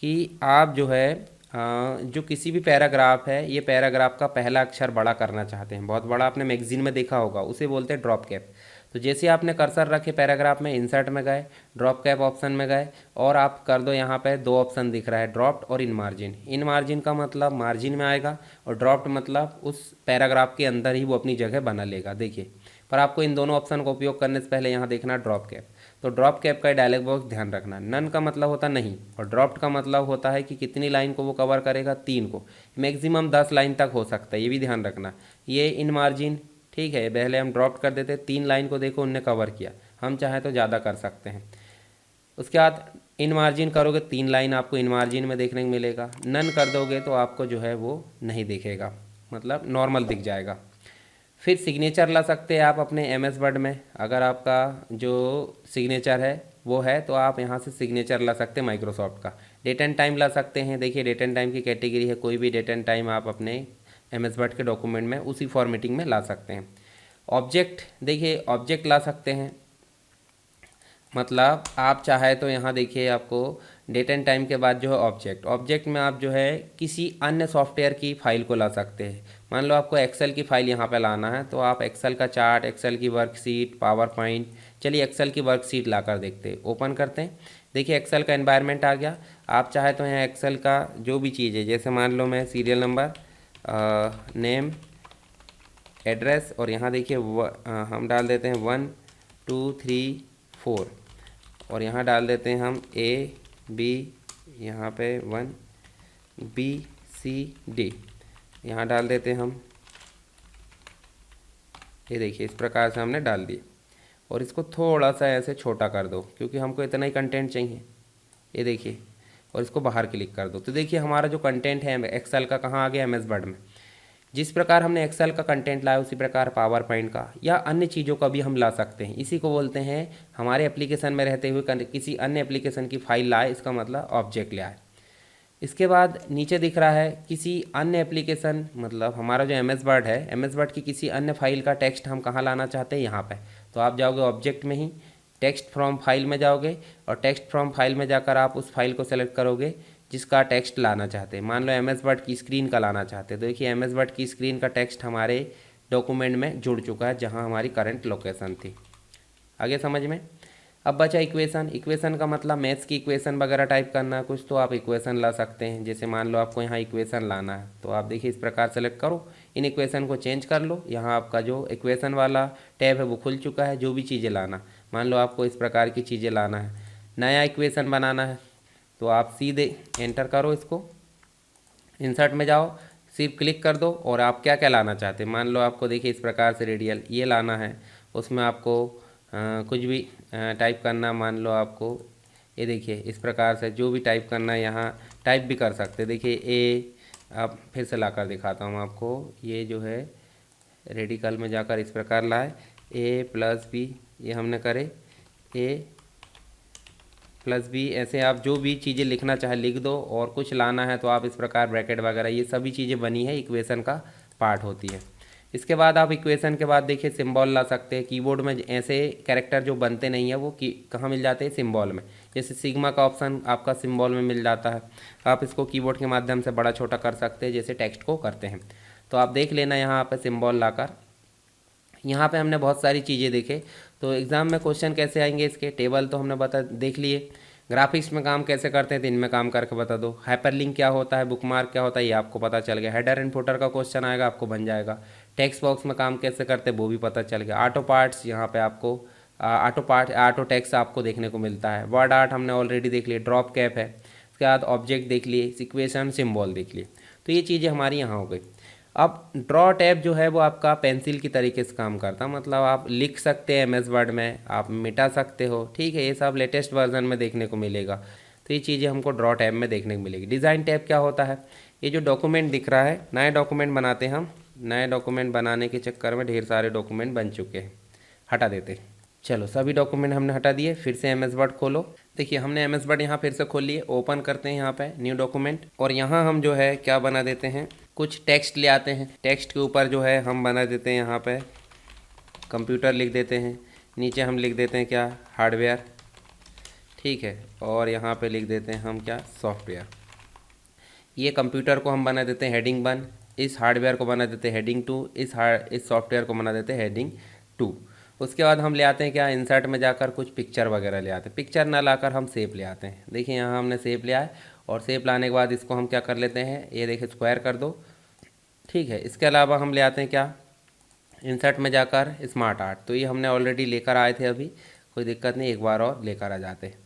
[SPEAKER 1] कि आप जो है जो किसी भी पैराग्राफ है, ये पैराग्राफ का पहला अक्षर बड़ा करना चाहते हैं, बहुत बड़ा, आपने मैगजीन में देखा होगा, उसे बोलते हैं ड्रॉप कैप। तो जैसे आपने कर्सर रखे पैराग्राफ में, इंसर्ट में गए, ड्रॉप कैप ऑप्शन में गए, और आप कर दो यहाँ पे दो ऑप्शन दिख रहा है, ड्रॉप्ड और इन मार्जिन। इन मार्जिन का मतलब मार्जिन में आएगा, और ड्रॉप्ड मतलब उस पैराग्राफ के अंदर ही वो अपनी जगह बना लेगा। देखिए, पर आपको इन दोनों ऑप्शन का उपयोग करने से पहले यहाँ देखना ड्रॉप कैप। तो ड्रॉप कैप का डायलॉग बॉक्स ध्यान रखना, नन का मतलब होता नहीं, और ड्रॉप्ड का मतलब होता है कि कितनी लाइन को वो कवर करेगा, 3 को, मैक्सिमम 10 लाइन तक हो सकता है, ये भी ध्यान रखना। ये इन मार्जिन, ठीक है, पहले हम ड्रॉप्ड कर देते, 3 लाइन को देखो उनने कवर किया, हम चाहें तो ज़्यादा कर सकते हैं। उसके बाद इन मार्जिन करोगे, 3 लाइन आपको इन मार्जिन में देखने को मिलेगा। नन कर दोगे तो आपको जो है वो नहीं दिखेगा, मतलब नॉर्मल दिख जाएगा। फिर सिग्नेचर ला सकते हैं आप अपने MS वर्ड में, अगर आपका जो सिग्नेचर है वो है तो आप यहाँ से सिग्नेचर ला सकते हैं माइक्रोसॉफ्ट का। डेट एंड टाइम ला सकते हैं। देखिए डेट एंड टाइम की कैटेगरी है, कोई भी डेट एंड टाइम आप अपने MS वर्ड के डॉक्यूमेंट में उसी फॉर्मेटिंग में ला सकते हैं। ऑब्जेक्ट, देखिए ऑब्जेक्ट ला सकते हैं, मतलब आप चाहे तो यहाँ देखिए आपको डेट एंड टाइम के बाद जो है ऑब्जेक्ट में आप जो है किसी अन्य सॉफ्टवेयर की फ़ाइल को ला सकते हैं। मान लो आपको एक्सेल की फ़ाइल यहाँ पे लाना है, तो आप एक्सेल का चार्ट, एक्सेल की वर्कशीट, पावर पॉइंट, चलिए एक्सेल की वर्कशीट ला कर देखते हैं। ओपन करते हैं, देखिए एक्सेल का एनवायरनमेंट आ गया। आप चाहे तो यहाँ एक्सेल का जो भी चीज़ है, जैसे मान लो मैं सीरियल नंबर, नेम, एड्रेस, और यहाँ देखिए हम डाल देते हैं 1 2 3 4, और यहाँ डाल देते हैं हम A B, यहाँ पे 1 B C D, यहाँ डाल देते हैं हम, ये देखिए इस प्रकार से हमने डाल दिए। और इसको थोड़ा सा ऐसे छोटा कर दो क्योंकि हमको इतना ही कंटेंट चाहिए, ये देखिए, और इसको बाहर क्लिक कर दो। तो देखिए हमारा जो कंटेंट है एक्सेल का कहाँ आ गया, MS वर्ड में। जिस प्रकार हमने एक्सेल का कंटेंट लाया उसी प्रकार पावर पॉइंट का या अन्य चीज़ों का भी हम ला सकते हैं। इसी को बोलते हैं हमारे एप्लीकेशन में रहते हुए किसी अन्य एप्लीकेशन की फाइल लाए, इसका मतलब ऑब्जेक्ट ले आए। इसके बाद नीचे दिख रहा है किसी अन्य एप्लीकेशन, मतलब हमारा जो MS वर्ड है, MS वर्ड की किसी अन्य फाइल का टेक्स्ट हम कहाँ लाना चाहते हैं, यहाँ पे। तो आप जाओगे ऑब्जेक्ट में ही, टेक्स्ट फ्रॉम फाइल में जाओगे, और टेक्स्ट फ्रॉम फाइल में जाकर आप उस फाइल को सेलेक्ट करोगे जिसका टेक्स्ट लाना चाहते हैं। मान लो MS वर्ड की स्क्रीन का लाना चाहते हैं, तो देखिए MS वर्ड की स्क्रीन का टेक्स्ट हमारे डॉक्यूमेंट में जुड़ चुका है जहाँ हमारी करंट लोकेशन थी। आगे समझ में। अब बचा इक्वेशन। इक्वेशन का मतलब मैथ्स की इक्वेशन वगैरह टाइप करना है कुछ, तो आप इक्वेशन ला सकते हैं। जैसे मान लो आपको यहाँ इक्वेशन लाना है, तो आप देखिए इस प्रकार सेलेक्ट करो, इन इक्वेशन को चेंज कर लो। यहाँ आपका जो इक्वेशन वाला टैब है वो खुल चुका है। जो भी चीज़ें लाना, मान लो आपको इस प्रकार की चीज़ें लाना है, नया इक्वेशन बनाना है, तो आप सीधे एंटर करो, इसको इंसर्ट में जाओ, सिर्फ क्लिक कर दो, और आप क्या क्या लाना चाहते हैं। मान लो आपको देखिए इस प्रकार से रेडियल ये लाना है, उसमें आपको कुछ भी टाइप करना, मान लो आपको ये देखिए इस प्रकार से जो भी टाइप करना है यहाँ टाइप भी कर सकते हैं। देखिए आप फिर से ला कर दिखाता हूँ आपको, ये जो है रेडिकल में जाकर इस प्रकार लाए, A+B, ये हमने करे A+B, ऐसे आप जो भी चीज़ें लिखना चाहे लिख दो, और कुछ लाना है तो आप इस प्रकार ब्रैकेट वगैरह, ये सभी चीज़ें बनी है, इक्वेशन का पार्ट होती है। इसके बाद आप इक्वेशन के बाद देखिए सिंबल ला सकते हैं। कीबोर्ड में ऐसे कैरेक्टर जो बनते नहीं है वो कहाँ मिल जाते हैं, सिंबल में। जैसे सिग्मा का ऑप्शन आपका सिंबल में मिल जाता है, आप इसको कीबोर्ड के माध्यम से बड़ा छोटा कर सकते हैं जैसे टेक्स्ट को करते हैं। तो आप देख लेना यहाँ पे सिंबल लाकर। यहाँ पे हमने बहुत सारी चीज़ें देखे, तो एग्ज़ाम में क्वेश्चन कैसे आएंगे इसके, टेबल तो हमने देख लिए। ग्राफिक्स में काम कैसे करते हैं तो इनमें काम करके बता दो। हाइपरलिंक क्या होता है, बुकमार्क क्या होता है, ये आपको पता चल गया। हेडर एंड फुटर का क्वेश्चन आएगा, आपको बन जाएगा। टेक्स्ट बॉक्स में काम कैसे करते हैं वो भी पता चल गया। ऑटो पार्ट्स, यहाँ पे आपको ऑटो टेक्स्ट आपको देखने को मिलता है। वर्ड आर्ट हमने ऑलरेडी देख लिए। ड्रॉप कैप है, उसके बाद ऑब्जेक्ट देख लिए, सिक्वेशन, सिम्बॉल देख लिए। तो ये चीज़ें हमारी यहाँ हो गई। अब ड्रॉ टैब जो है वो आपका पेंसिल की तरीके से काम करता है, मतलब आप लिख सकते हैं MS वर्ड में, आप मिटा सकते हो, ठीक है। ये सब लेटेस्ट वर्जन में देखने को मिलेगा। तो ये चीज़ें हमको ड्रॉ टैब में देखने को मिलेगी। डिज़ाइन टैब क्या होता है, ये जो डॉक्यूमेंट दिख रहा है, नए डॉक्यूमेंट बनाते हैं हम, नए डॉक्यूमेंट बनाने के चक्कर में ढेर सारे डॉक्यूमेंट बन चुके हैं, हटा देते हैं। चलो सभी डॉक्यूमेंट हमने हटा दिए, फिर से MS वर्ड खोलो। देखिए हमने MS वर्ड यहाँ फिर से खोल लिए। ओपन करते हैं यहाँ पे न्यू डॉक्यूमेंट, और यहाँ हम जो है क्या बना देते हैं, कुछ टेक्स्ट ले आते हैं। टेक्स्ट के ऊपर जो है हम बना देते हैं यहाँ पे कंप्यूटर लिख देते हैं, नीचे हम लिख देते हैं क्या, हार्डवेयर, ठीक है। और यहाँ पे लिख देते हैं हम क्या, सॉफ्टवेयर। ये कंप्यूटर को हम बना देते हैं हेडिंग 1, इस हार्डवेयर को बना देते हैं हेडिंग 2, इस सॉफ्टवेयर को बना देते हैं हेडिंग 2। उसके बाद हम ले आते हैं क्या, इंसर्ट में जाकर कुछ पिक्चर वगैरह ले आते हैं। पिक्चर ना लाकर हम शेप ले आते हैं। देखिए यहाँ हमने शेप ले आए, और शेप लाने के बाद इसको हम क्या कर लेते हैं, ये देखिए स्क्वायर कर दो, ठीक है। इसके अलावा हम ले आते हैं क्या, इंसर्ट में जाकर स्मार्ट आर्ट, तो ये हमने ऑलरेडी लेकर आए थे, अभी कोई दिक्कत नहीं, एक बार और लेकर आ जाते हैं,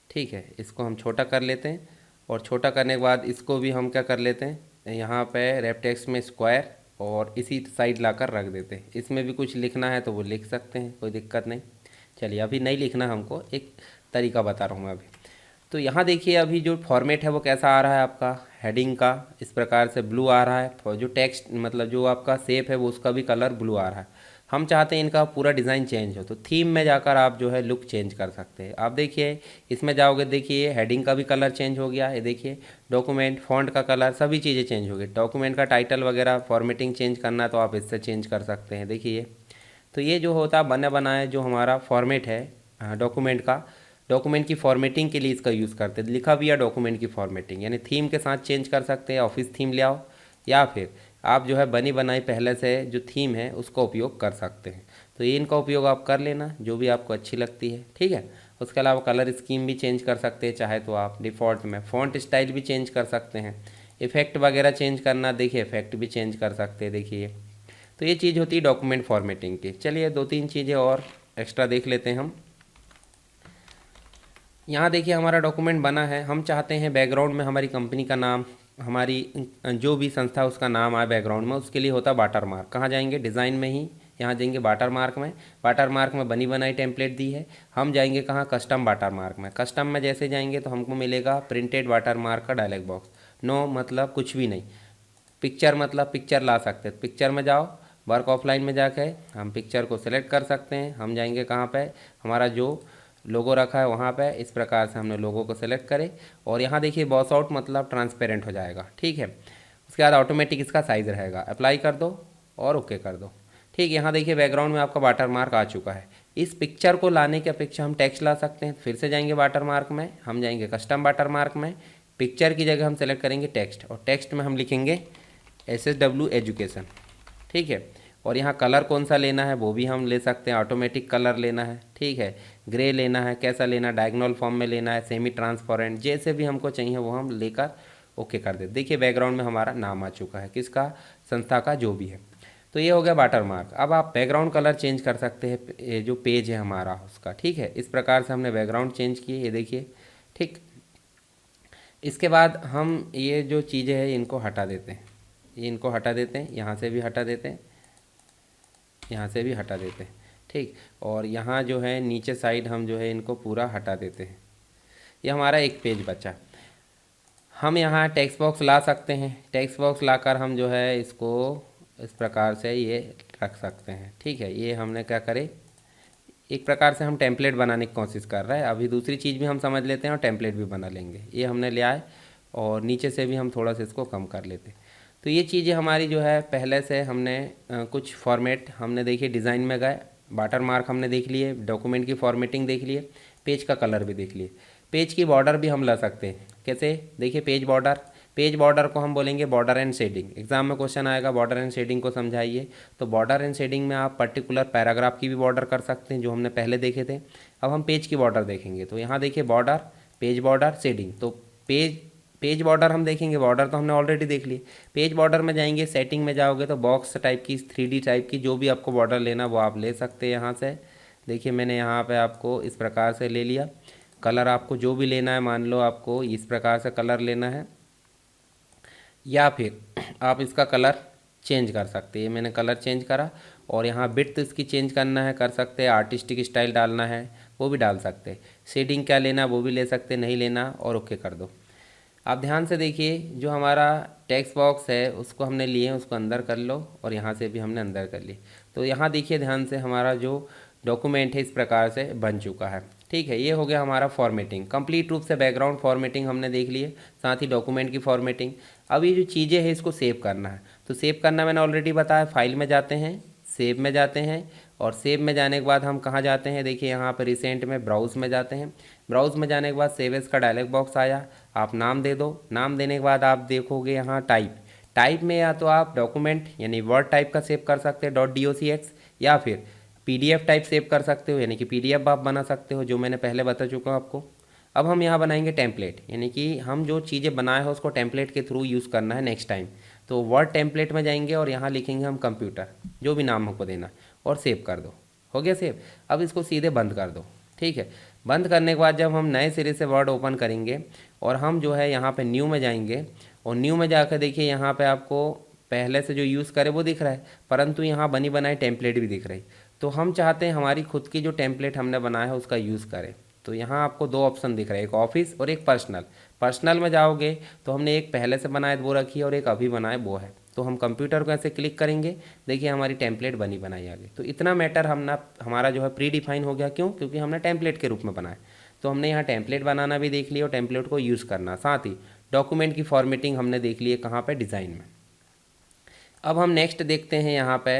[SPEAKER 1] ठीक है। इसको हम छोटा कर लेते हैं, और छोटा करने के बाद इसको भी हम क्या कर लेते हैं, यहाँ पे रैप टेक्स्ट में स्क्वायर, और इसी साइड लाकर रख देते हैं। इसमें भी कुछ लिखना है तो वो लिख सकते हैं, कोई दिक्कत नहीं। चलिए अभी नहीं लिखना हमको, एक तरीका बता रहा हूँ मैं अभी। तो यहाँ देखिए अभी जो फॉर्मेट है वो कैसा आ रहा है आपका, हेडिंग का इस प्रकार से ब्लू आ रहा है, और जो टेक्स्ट मतलब जो आपका शेप है वो उसका भी कलर ब्लू आ रहा है। हम चाहते हैं इनका पूरा डिज़ाइन चेंज हो, तो थीम में जाकर आप जो है लुक चेंज कर सकते हैं। आप देखिए इसमें जाओगे, देखिए हेडिंग का भी कलर चेंज हो गया है, देखिए डॉक्यूमेंट फॉन्ट का कलर सभी चीज़ें चेंज हो गई। डॉक्यूमेंट का टाइटल वगैरह फॉर्मेटिंग चेंज करना तो आप इससे चेंज कर सकते हैं। देखिए तो ये जो होता है बना बनाया जो हमारा फॉर्मेट है डॉक्यूमेंट का, डॉक्यूमेंट की फॉर्मेटिंग के लिए इसका यूज़ करते हैं। लिखा भी है डॉक्यूमेंट की फॉर्मेटिंग, यानी थीम के साथ चेंज कर सकते हैं। ऑफिस थीम ले आओ, या फिर आप जो है बनी बनाई पहले से जो थीम है उसका उपयोग कर सकते हैं। तो ये इनका उपयोग आप कर लेना जो भी आपको अच्छी लगती है, ठीक है। उसके अलावा कलर स्कीम भी चेंज कर सकते हैं, चाहे तो आप डिफ़ॉल्ट में फ़ॉन्ट स्टाइल भी चेंज कर सकते हैं। इफ़ेक्ट वगैरह चेंज करना, देखिए इफ़ेक्ट भी चेंज कर सकते हैं। देखिए तो ये चीज़ होती है डॉक्यूमेंट फॉर्मेटिंग की। चलिए 2-3 चीज़ें और एक्स्ट्रा देख लेते हैं हम। यहाँ देखिए हमारा डॉक्यूमेंट बना है, हम चाहते हैं बैकग्राउंड में हमारी कंपनी का नाम, हमारी जो भी संस्था उसका नाम आए बैकग्राउंड में। उसके लिए होता है वाटर मार्क। कहाँ जाएंगे, डिज़ाइन में ही यहाँ जाएंगे वाटर मार्क में। वाटर मार्क में बनी बनाई टेम्पलेट दी है, हम जाएंगे कहाँ, कस्टम वाटर मार्क में। कस्टम में जैसे जाएंगे तो हमको मिलेगा प्रिंटेड वाटर मार्क का डायलॉग बॉक्स। नो मतलब कुछ भी नहीं, पिक्चर मतलब पिक्चर ला सकते हैं। पिक्चर में जाओ, वर्क ऑफलाइन में जाके हम पिक्चर को सिलेक्ट कर सकते हैं। हम जाएंगे कहाँ पे, हमारा जो लोगो रखा है वहाँ पे। इस प्रकार से हमने लोगो को सिलेक्ट करे और यहाँ देखिए बॉस आउट मतलब ट्रांसपेरेंट हो जाएगा, ठीक है। उसके बाद ऑटोमेटिक इसका साइज़ रहेगा, अप्लाई कर दो और ओके कर दो, ठीक। यहाँ देखिए बैकग्राउंड में आपका वाटर मार्क आ चुका है। इस पिक्चर को लाने की अपेक्षा हम टेक्स्ट ला सकते हैं। फिर से जाएंगे वाटर मार्क में, हम जाएंगे कस्टम वाटर मार्क में। पिक्चर की जगह हम सेलेक्ट करेंगे टेक्स्ट, और टेक्स्ट में हम लिखेंगे SSW एजुकेशन, ठीक है। और यहाँ कलर कौन सा लेना है वो भी हम ले सकते हैं, ऑटोमेटिक कलर लेना है, ठीक है, ग्रे लेना है, कैसा लेना, डायगोनल फॉर्म में लेना है, सेमी ट्रांसपेरेंट, जैसे भी हमको चाहिए वो हम लेकर ओके कर देते। देखिए बैकग्राउंड में हमारा नाम आ चुका है, किसका, संस्था का जो भी है। तो ये हो गया वाटर मार्क। अब आप बैकग्राउंड कलर चेंज कर सकते हैं, ये जो पेज है हमारा उसका, ठीक है। इस प्रकार से हमने बैकग्राउंड चेंज किए, ये देखिए, ठीक। इसके बाद हम ये जो चीज़ें हैं इनको हटा देते हैं, ये इनको हटा देते हैं, यहाँ से भी हटा देते हैं, यहाँ से भी हटा देते हैं, ठीक। और यहाँ जो है नीचे साइड हम जो है इनको पूरा हटा देते हैं। ये हमारा एक पेज बचा। हम यहाँ टेक्स्ट बॉक्स ला सकते हैं, टेक्स्ट बॉक्स लाकर हम जो है इसको इस प्रकार से ये रख सकते हैं, ठीक है। ये हमने क्या करे, एक प्रकार से हम टेम्पलेट बनाने की कोशिश कर रहे हैं। अभी दूसरी चीज़ भी हम समझ लेते हैं और टेम्पलेट भी बना लेंगे। ये हमने ले आए और नीचे से भी हम थोड़ा सा इसको कम कर लेते हैं। तो ये चीज़ें हमारी जो है पहले से हमने कुछ फॉर्मेट हमने देखिए, डिज़ाइन में गए, वाटर मार्क हमने देख लिए, डॉक्यूमेंट की फॉर्मेटिंग देख लिए, पेज का कलर भी देख लिए। पेज की बॉर्डर भी हम ला सकते हैं, कैसे, देखिए पेज बॉर्डर, पेज बॉर्डर को हम बोलेंगे बॉर्डर एंड शेडिंग। एग्जाम में क्वेश्चन आएगा बॉर्डर एंड शेडिंग को समझाइए, तो बॉर्डर एंड शेडिंग में आप पर्टिकुलर पैराग्राफ की भी बॉर्डर कर सकते हैं जो हमने पहले देखे थे। अब हम पेज की बॉर्डर देखेंगे, तो यहाँ देखिए बॉर्डर, पेज बॉर्डर, शेडिंग। तो पेज बॉर्डर हम देखेंगे, बॉर्डर तो हमने ऑलरेडी देख ली। पेज बॉर्डर में जाएंगे, सेटिंग में जाओगे तो बॉक्स टाइप की, 3D टाइप की जो भी आपको बॉर्डर लेना वो आप ले सकते हैं यहाँ से। देखिए मैंने यहाँ पे आपको इस प्रकार से ले लिया। कलर आपको जो भी लेना है, मान लो आपको इस प्रकार से कलर लेना है, या फिर आप इसका कलर चेंज कर सकते हैं। मैंने कलर चेंज करा, और यहाँ विड्थ इसकी चेंज करना है, कर सकते हैं। आर्टिस्टिक स्टाइल डालना है वो भी डाल सकते हैं। शेडिंग क्या लेना वो भी ले सकते हैं, नहीं लेना और ओके कर दो। आप ध्यान से देखिए, जो हमारा टेक्स्ट बॉक्स है उसको हमने लिए हैं, उसको अंदर कर लो, और यहाँ से भी हमने अंदर कर ली। तो यहाँ देखिए ध्यान से, हमारा जो डॉक्यूमेंट है इस प्रकार से बन चुका है, ठीक है। ये हो गया हमारा फॉर्मेटिंग कंप्लीट रूप से। बैकग्राउंड फॉर्मेटिंग हमने देख लिए, साथ ही डॉक्यूमेंट की फॉर्मेटिंग। अब ये जो चीज़ें हैं इसको सेव करना है, तो सेव करना मैंने ऑलरेडी बताया। फाइल में जाते हैं, सेव में जाते हैं, और सेव में जाने के बाद हम कहाँ जाते हैं, देखिए यहाँ पर रिसेंट में ब्राउज़ में जाते हैं। ब्राउज़ में जाने के बाद सेव एज का डायलॉग बॉक्स आया, आप नाम दे दो। नाम देने के बाद आप देखोगे यहाँ टाइप में या तो आप डॉक्यूमेंट यानी वर्ड टाइप का सेव कर सकते हैं .docx, या फिर PDF टाइप सेव कर सकते हो, यानी कि PDF आप बना सकते हो, जो मैंने पहले बता चुका हूँ आपको। अब हम यहाँ बनाएंगे टेम्पलेट, यानी कि हम जो चीज़ें बनाए हैं उसको टेम्पलेट के थ्रू यूज़ करना है नेक्स्ट टाइम। तो वर्ड टेम्पलेट में जाएंगे और यहाँ लिखेंगे हम कंप्यूटर, जो भी नाम हमको देना, और सेव कर दो। हो गया सेव। अब इसको सीधे बंद कर दो, ठीक है। बंद करने के बाद जब हम नए सिरे से वर्ड ओपन करेंगे, और हम जो है यहाँ पे न्यू में जाएंगे, और न्यू में जाकर देखिए यहाँ पे आपको पहले से जो यूज़ करे वो दिख रहा है, परंतु यहाँ बनी बनाई टेम्पलेट भी दिख रही। तो हम चाहते हैं हमारी खुद की जो टेम्पलेट हमने बनाया है उसका यूज़ करें। तो यहाँ आपको 2 ऑप्शन दिख रहे हैं, एक ऑफिस और एक पर्सनल। पर्सनल में जाओगे तो हमने एक पहले से बनाए वो रखी है, और एक अभी बनाए वो है। तो हम कंप्यूटर को ऐसे क्लिक करेंगे, देखिए हमारी टेम्पलेट बनी बनाई आ गई। तो इतना मैटर हमारा जो है प्री डिफाइन हो गया। क्यों? क्योंकि हमने टेम्पलेट के रूप में बनाया। तो हमने यहाँ टेम्पलेट बनाना भी देख लिया और टेम्पलेट को यूज़ करना, साथ ही डॉक्यूमेंट की फॉर्मेटिंग हमने देख ली है कहाँ पे, डिज़ाइन में। अब हम नेक्स्ट देखते हैं यहाँ पे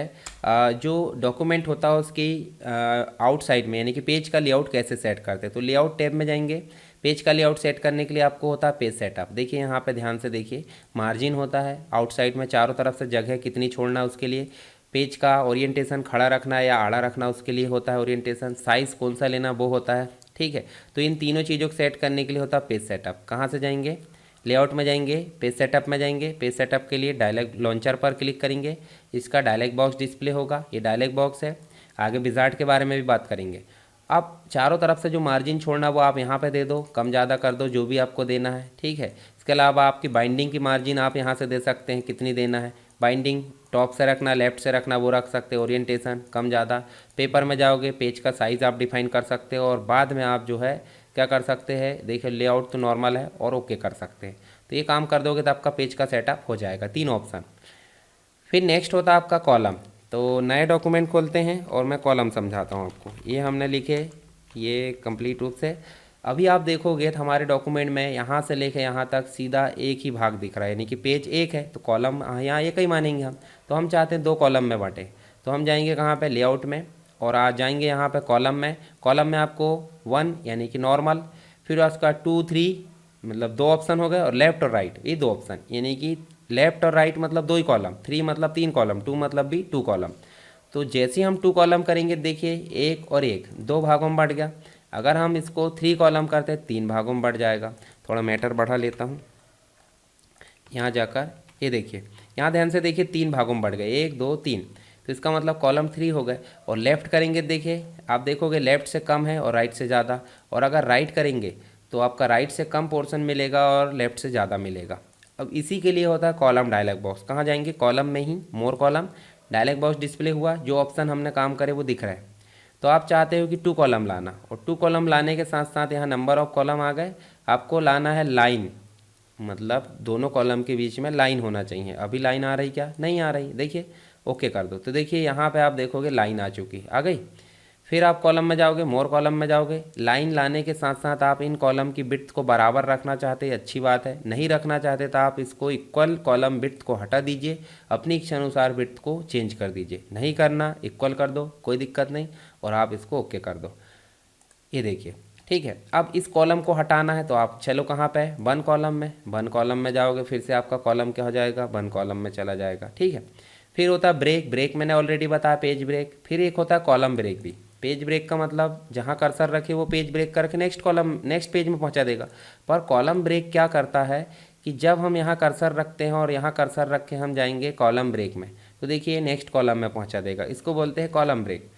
[SPEAKER 1] जो डॉक्यूमेंट होता है उसकी आउटसाइड में, यानी कि पेज का लेआउट कैसे सेट करते हैं। तो लेआउट टैब में जाएंगे। पेज का लेआउट सेट करने के लिए आपको होता है पेज सेटअप। देखिए यहाँ पे ध्यान से देखिए, मार्जिन होता है आउटसाइड में, चारों तरफ से जगह कितनी छोड़ना है उसके लिए। पेज का ओरिएंटेशन खड़ा रखना या आड़ा रखना उसके लिए होता है ओरिएंटेशन। साइज़ कौन सा लेना वो होता है, ठीक है। तो इन तीनों चीज़ों को सेट करने के लिए होता है पेज सेटअप। कहाँ से जाएंगे? लेआउट में जाएंगे, पेज सेटअप में जाएंगे। पेज सेटअप के लिए डायलॉग लॉन्चर पर क्लिक करेंगे, इसका डायलॉग बॉक्स डिस्प्ले होगा, ये डायलॉग बॉक्स है। आगे विजार्ड के बारे में भी बात करेंगे। अब चारों तरफ से जो मार्जिन छोड़ना वो आप यहाँ पे दे दो, कम ज़्यादा कर दो, जो भी आपको देना है, ठीक है। इसके अलावा आपकी बाइंडिंग की मार्जिन आप यहाँ से दे सकते हैं कितनी देना है। बाइंडिंग टॉप से रखना, लेफ्ट से रखना, वो रख सकते हैं। ओरिएंटेशन कम ज़्यादा। पेपर में जाओगे, पेज का साइज़ आप डिफाइन कर सकते हो और बाद में आप जो है क्या कर सकते हैं, देखिए लेआउट तो नॉर्मल है और ओके कर सकते हैं। तो ये काम कर दोगे तो आपका पेज का सेटअप हो जाएगा, 3 ऑप्शन। फिर नेक्स्ट होता है आपका कॉलम। तो नए डॉक्यूमेंट खोलते हैं और मैं कॉलम समझाता हूँ आपको। ये हमने लिखे, ये कंप्लीट रूप से। अभी आप देखोगे तो हमारे डॉक्यूमेंट में यहाँ से लेके यहाँ तक सीधा एक ही भाग दिख रहा है, यानी कि पेज एक है। तो कॉलम यहाँ एक ही मानेंगे हम। तो हम चाहते हैं 2 कॉलम में बांटे। तो हम जाएंगे कहाँ पे, लेआउट में, और आ जाएंगे यहाँ पे कॉलम में। कॉलम में आपको 1 यानी कि नॉर्मल, फिर उसका 2 3 मतलब 2 ऑप्शन हो गए, और लेफ्ट और राइट ये 2 ऑप्शन, यानी कि लेफ्ट और राइट मतलब 2 ही कॉलम, 3 मतलब 3 कॉलम, 2 मतलब भी 2 कॉलम। तो जैसे हम 2 कॉलम करेंगे, देखिए 1 और 1 2 भागों में बढ़ गया। अगर हम इसको 3 कॉलम करते हैं 3 भागों में बढ़ जाएगा। थोड़ा मैटर बढ़ा लेता हूँ यहाँ जाकर, ये देखिए यहाँ ध्यान से देखिए 3 भागों में बढ़ गए, 1 2 3। तो इसका मतलब कॉलम 3 हो गए। और लेफ़्ट करेंगे, देखिए आप देखोगे लेफ़्ट से कम है और राइट से ज़्यादा। और अगर राइट करेंगे तो आपका राइट से कम पोर्शन मिलेगा और लेफ़्ट से ज़्यादा मिलेगा। अब इसी के लिए होता है कॉलम डायलॉग बॉक्स। कहाँ जाएंगे? कॉलम में ही, मोर कॉलम, डायलॉग बॉक्स डिस्प्ले हुआ, जो ऑप्शन हमने काम करे वो दिख रहा है। तो आप चाहते हो कि 2 कॉलम लाना, और 2 कॉलम लाने के साथ साथ यहाँ नंबर ऑफ कॉलम आ गए। आपको लाना है लाइन, मतलब दोनों कॉलम के बीच में लाइन होना चाहिए। अभी लाइन आ रही क्या? नहीं आ रही। देखिए ओके कर दो। तो देखिए यहाँ पे आप देखोगे लाइन आ चुकी, आ गई। फिर आप कॉलम में जाओगे, मोर कॉलम में जाओगे। लाइन लाने के साथ साथ आप इन कॉलम की विड्थ को बराबर रखना चाहते हैं, अच्छी बात है। नहीं रखना चाहते तो आप इसको इक्वल कॉलम विड्थ को हटा दीजिए, अपनी इच्छा अनुसार विड्थ को चेंज कर दीजिए। नहीं करना, इक्वल कर दो, कोई दिक्कत नहीं, और आप इसको ओके कर दो। ये देखिए, ठीक है। अब इस कॉलम को हटाना है तो आप चलो कहाँ पे, 1 कॉलम में। 1 कॉलम में जाओगे, फिर से आपका कॉलम क्या हो जाएगा, 1 कॉलम में चला जाएगा, ठीक है। फिर होता है ब्रेक। ब्रेक मैंने ऑलरेडी बताया, पेज ब्रेक। फिर एक होता है कॉलम ब्रेक भी। पेज ब्रेक का मतलब जहाँ कर्सर रखे वो पेज ब्रेक करके नेक्स्ट कॉलम, नेक्स्ट पेज में पहुँचा देगा। पर कॉलम ब्रेक क्या करता है कि जब हम यहाँ कर्सर रखते हैं और यहाँ कर्सर रख के हम जाएंगे कॉलम ब्रेक में, तो देखिए नेक्स्ट कॉलम में पहुँचा देगा। इसको बोलते हैं कॉलम ब्रेक।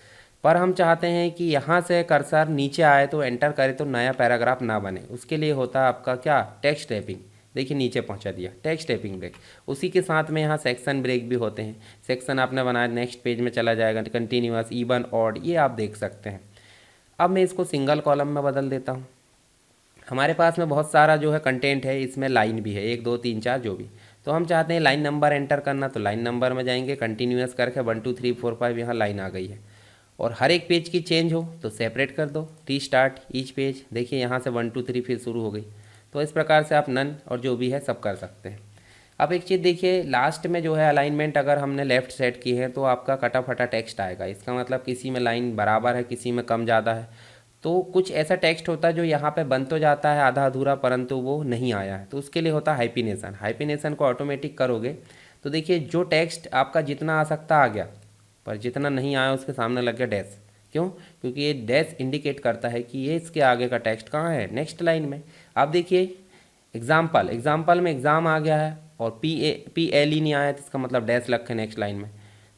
[SPEAKER 1] पर हम चाहते हैं कि यहाँ से कर्सर नीचे आए तो एंटर करे तो नया पैराग्राफ ना बने, उसके लिए होता है आपका क्या, टेक्स्ट टैपिंग। देखिए नीचे पहुँचा दिया, टेक्स्ट टैपिंग ब्रेक। उसी के साथ में यहाँ सेक्शन ब्रेक भी होते हैं। सेक्शन आपने बनाया, नेक्स्ट पेज में चला जाएगा, कंटिन्यूअस, इवन, ऑड, ये आप देख सकते हैं। अब मैं इसको सिंगल कॉलम में बदल देता हूँ। हमारे पास में बहुत सारा जो है कंटेंट है, इसमें लाइन भी है, 1 2 3 4 जो भी। तो हम चाहते हैं लाइन नंबर एंटर करना, तो लाइन नंबर में जाएंगे, कंटिन्यूअस करके 1 2 3 4 5 यहाँ लाइन आ गई है। और हर एक पेज की चेंज हो तो सेपरेट कर दो, रीस्टार्ट ईच पेज। देखिए यहाँ से 1 2 3 फिर शुरू हो गई। तो इस प्रकार से आप नन और जो भी है सब कर सकते हैं। अब एक चीज़ देखिए, लास्ट में जो है अलाइनमेंट अगर हमने लेफ़्ट सेट की है तो आपका कटा फटा टेक्स्ट आएगा। इसका मतलब किसी में लाइन बराबर है, किसी में कम ज़्यादा है। तो कुछ ऐसा टेक्स्ट होता है जो यहाँ पे बन तो जाता है आधा अधूरा, परंतु वो नहीं आया है, तो उसके लिए होता है हाइपिनेशन। हाइपिनेशन को ऑटोमेटिक करोगे तो देखिए जो टेक्स्ट आपका जितना आ सकता आ गया, पर जितना नहीं आया उसके सामने लग गया डैश। क्यों? क्योंकि ये डैश इंडिकेट करता है कि ये इसके आगे का टेक्स्ट कहाँ है, नेक्स्ट लाइन में। आप देखिए एग्जाम्पल, एग्जाम्पल में एग्ज़ाम आ गया है और पी एल ही नहीं आया, तो इसका मतलब डैश लग है नेक्स्ट लाइन में।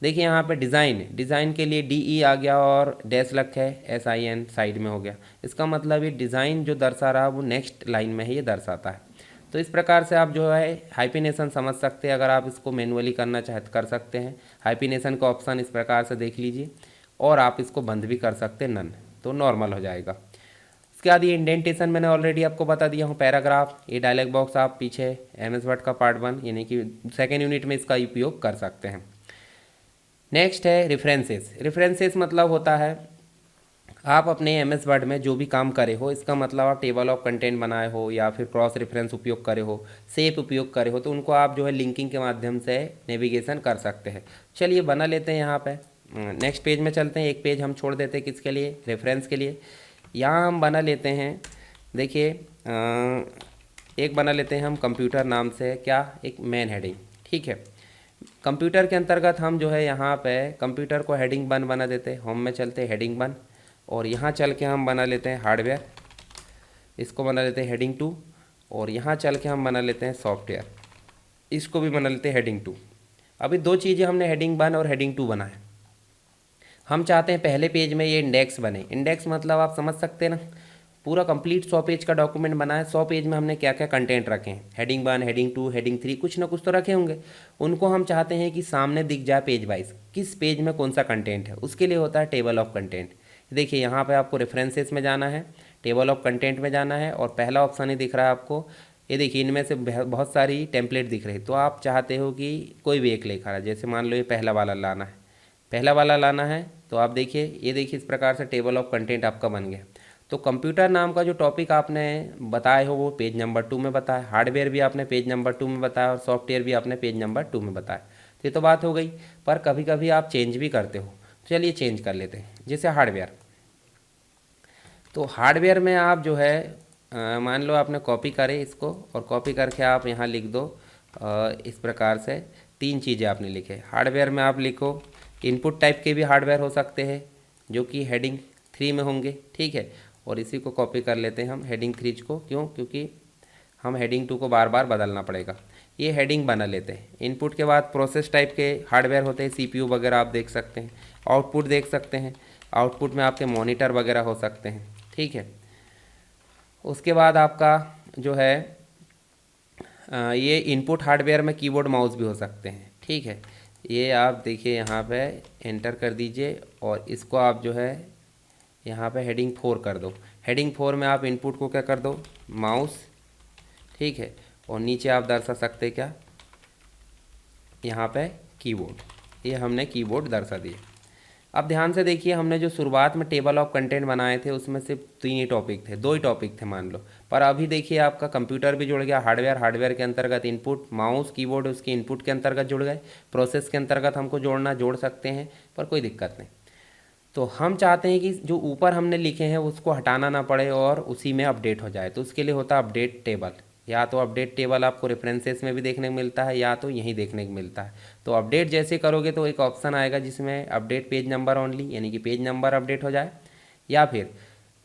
[SPEAKER 1] देखिए यहाँ पे डिज़ाइन, डिज़ाइन के लिए डी ई आ गया और डैश लग है एस आई एन साइड में हो गया। इसका मतलब ये डिज़ाइन जो दर्शा रहा वो नेक्स्ट लाइन में है, ये दर्शाता है। तो इस प्रकार से आप जो है हाइपिनेशन समझ सकते हैं। अगर आप इसको मैनुअली करना चाहे तो कर सकते हैं। हाइपिनेशन का ऑप्शन इस प्रकार से देख लीजिए, और आप इसको बंद भी कर सकते हैं, नन, तो नॉर्मल हो जाएगा। उसके बाद ये इंडेंटेशन मैंने ऑलरेडी आपको बता दिया हूँ, पैराग्राफ, ये डायलॉग बॉक्स आप पीछे MS वर्ड का पार्ट 1 यानी कि सेकेंड यूनिट में इसका उपयोग कर सकते हैं। नेक्स्ट है रेफरेंसेस। रेफरेंसेस मतलब होता है आप अपने MS वर्ड में जो भी काम करे हो, इसका मतलब आप टेबल ऑफ कंटेंट बनाए हो या फिर क्रॉस रेफरेंस उपयोग करे हो, शेप उपयोग करे हो, तो उनको आप जो है लिंकिंग के माध्यम से नेविगेशन कर सकते हैं। चलिए बना लेते हैं यहाँ पे। नेक्स्ट पेज में चलते हैं। एक पेज हम छोड़ देते हैं किसके लिए, रेफरेंस के लिए। यहाँ हम बना लेते हैं, देखिए एक बना लेते हैं हम कंप्यूटर नाम से, क्या, एक मेन हेडिंग। ठीक है, कंप्यूटर के अंतर्गत हम जो है यहाँ पे कंप्यूटर को हेडिंग 1 बना देते हैं। होम में चलते हैं हेडिंग 1, और यहाँ चल के हम बना लेते हैं हार्डवेयर, इसको बना लेते हैं हेडिंग 2, और यहाँ चल के हम बना लेते हैं सॉफ्टवेयर, इसको भी बना लेते हैं हेडिंग 2। अभी दो चीज़ें हमने हेडिंग 1 और हेडिंग 2 बनाए। हम चाहते हैं पहले पेज में ये इंडेक्स बने। इंडेक्स मतलब आप समझ सकते हैं ना, पूरा कंप्लीट 100 पेज का डॉक्यूमेंट बना है। 100 पेज में हमने क्या क्या कंटेंट रखे हैं, हेडिंग 1, हेडिंग 2, हेडिंग 3, कुछ ना कुछ तो रखे होंगे। उनको हम चाहते हैं कि सामने दिख जाए पेज वाइज, किस पेज में कौन सा कंटेंट है। उसके लिए होता है टेबल ऑफ कंटेंट। देखिए यहाँ पे आपको रेफरेंसेस में जाना है, टेबल ऑफ कंटेंट में जाना है, और पहला ऑप्शन ही दिख रहा है आपको। ये देखिए इनमें से बहुत सारी टेम्पलेट दिख रही है, तो आप चाहते हो कि कोई भी एक लेखा है। जैसे मान लो ये पहला वाला लाना है, पहला वाला लाना है, तो आप देखिए, ये देखिए इस प्रकार से टेबल ऑफ कंटेंट आपका बन गया। तो कंप्यूटर नाम का जो टॉपिक आपने बताए हो वो पेज नंबर 2 में बताया, हार्डवेयर भी आपने पेज नंबर 2 में बताया, और सॉफ्टवेयर भी आपने पेज नंबर 2 में बताया। तो ये तो बात हो गई, पर कभी कभी आप चेंज भी करते हो, तो चलिए चेंज कर लेते हैं। जैसे हार्डवेयर, तो हार्डवेयर में आप जो है मान लो आपने कॉपी करे इसको, और कॉपी करके आप यहाँ लिख दो इस प्रकार से 3 चीज़ें आपने लिखे। हार्डवेयर में आप लिखो, इनपुट टाइप के भी हार्डवेयर हो सकते हैं जो कि हेडिंग 3 में होंगे। ठीक है, और इसी को कॉपी कर लेते हैं हम हेडिंग 3 को, क्यों, क्योंकि हम हेडिंग 2 को बार बार बदलना पड़ेगा। ये हेडिंग बना लेते हैं। इनपुट के बाद प्रोसेस टाइप के हार्डवेयर होते हैं, CPU वगैरह आप देख सकते हैं। आउटपुट देख सकते हैं, आउटपुट में आपके मॉनिटर वगैरह हो सकते हैं। ठीक है, उसके बाद आपका जो है ये इनपुट हार्डवेयर में कीबोर्ड माउस भी हो सकते हैं। ठीक है, ये आप देखिए यहाँ पे एंटर कर दीजिए, और इसको आप जो है यहाँ पे हेडिंग 4 कर दो। हेडिंग 4 में आप इनपुट को क्या कर दो, माउस। ठीक है, और नीचे आप दर्शा सकते क्या, यहाँ पे कीबोर्ड। ये हमने कीबोर्ड दर्शा दिए। अब ध्यान से देखिए, हमने जो शुरुआत में टेबल ऑफ कंटेंट बनाए थे उसमें सिर्फ 3 ही टॉपिक थे, 2 ही टॉपिक थे मान लो, पर अभी देखिए आपका कंप्यूटर भी जुड़ गया, हार्डवेयर, हार्डवेयर के अंतर्गत इनपुट, माउस कीबोर्ड उसके इनपुट के अंतर्गत जुड़ गए, प्रोसेस के अंतर्गत हमको जोड़ सकते हैं, पर कोई दिक्कत नहीं। तो हम चाहते हैं कि जो ऊपर हमने लिखे हैं उसको हटाना ना पड़े और उसी में अपडेट हो जाए, तो उसके लिए होता है अपडेट टेबल। या तो अपडेट टेबल आपको रेफरेंसेस में भी देखने को मिलता है, या तो यहीं देखने को मिलता है। तो अपडेट जैसे करोगे तो एक ऑप्शन आएगा जिसमें अपडेट पेज नंबर ओनली, यानी कि पेज नंबर अपडेट हो जाए, या फिर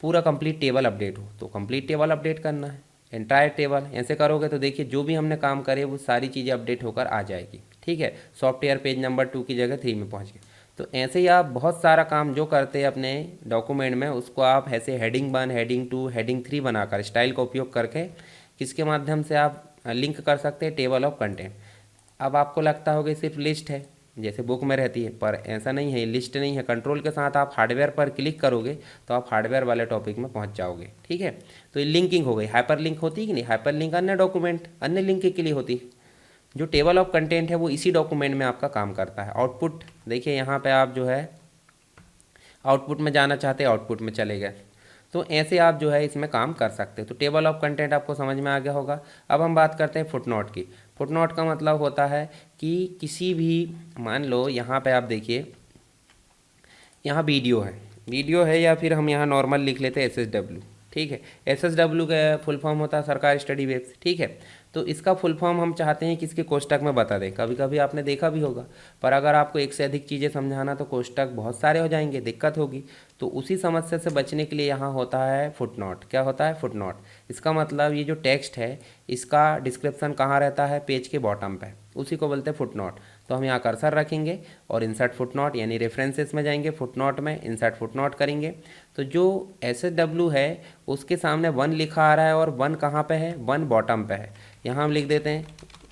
[SPEAKER 1] पूरा कंप्लीट टेबल अपडेट हो, तो कंप्लीट टेबल अपडेट करना है, एंटायर टेबल। ऐसे करोगे तो देखिए जो भी हमने काम करे वो सारी चीज़ें अपडेट होकर आ जाएगी। ठीक है, सॉफ्टवेयर पेज नंबर 2 की जगह 3 में पहुँच गए। तो ऐसे ही आप बहुत सारा काम जो करते हैं अपने डॉक्यूमेंट में, उसको आप ऐसे हेडिंग 1, हेडिंग 2, हेडिंग 3 बनाकर स्टाइल का उपयोग करके किसके माध्यम से आप लिंक कर सकते हैं, टेबल ऑफ कंटेंट। अब आपको लगता होगा सिर्फ लिस्ट है जैसे बुक में रहती है, पर ऐसा नहीं है, लिस्ट नहीं है। कंट्रोल के साथ आप हार्डवेयर पर क्लिक करोगे तो आप हार्डवेयर वाले टॉपिक में पहुंच जाओगे। ठीक है, तो ये लिंकिंग हो गई। हाइपर लिंक होती है कि नहीं, हाइपर लिंक अन्य डॉक्यूमेंट, अन्य लिंक के लिए होती है। जो टेबल ऑफ कंटेंट है वो इसी डॉक्यूमेंट में आपका काम करता है। आउटपुट देखिए, यहाँ पे आप जो है आउटपुट में जाना चाहते हैं, आउटपुट में चले गए। तो ऐसे आप जो है इसमें काम कर सकते हैं। तो टेबल ऑफ कंटेंट आपको समझ में आ गया होगा। अब हम बात करते हैं फुटनोट की। फुटनोट का मतलब होता है कि किसी भी, मान लो यहाँ पे आप देखिए, यहाँ वीडियो है या फिर हम यहाँ नॉर्मल लिख लेते हैं SSW। ठीक है, SSW का फुल फॉर्म होता है सरकारी स्टडी वेब्स। ठीक है, तो इसका फुल फॉर्म हम चाहते हैं कि इसके कोष्टक में बता दें। कभी कभी आपने देखा भी होगा, पर अगर आपको एक से अधिक चीज़ें समझाना तो कोष्टक बहुत सारे हो जाएंगे, दिक्कत होगी। तो उसी समस्या से बचने के लिए यहाँ होता है फुटनोट। क्या होता है फुटनोट? इसका मतलब ये जो टेक्स्ट है इसका डिस्क्रिप्शन कहाँ रहता है, पेज के बॉटम पे, उसी को बोलते हैं फुटनोट। तो हम यहाँ कर्सर रखेंगे और इंसर्ट फुटनोट यानी रेफरेंसेस में जाएंगे, फुटनोट में इंसर्ट फुटनोट करेंगे। तो जो SSW है उसके सामने 1 लिखा आ रहा है, और 1 कहाँ पे है, 1 बॉटम पे है। यहाँ हम लिख देते हैं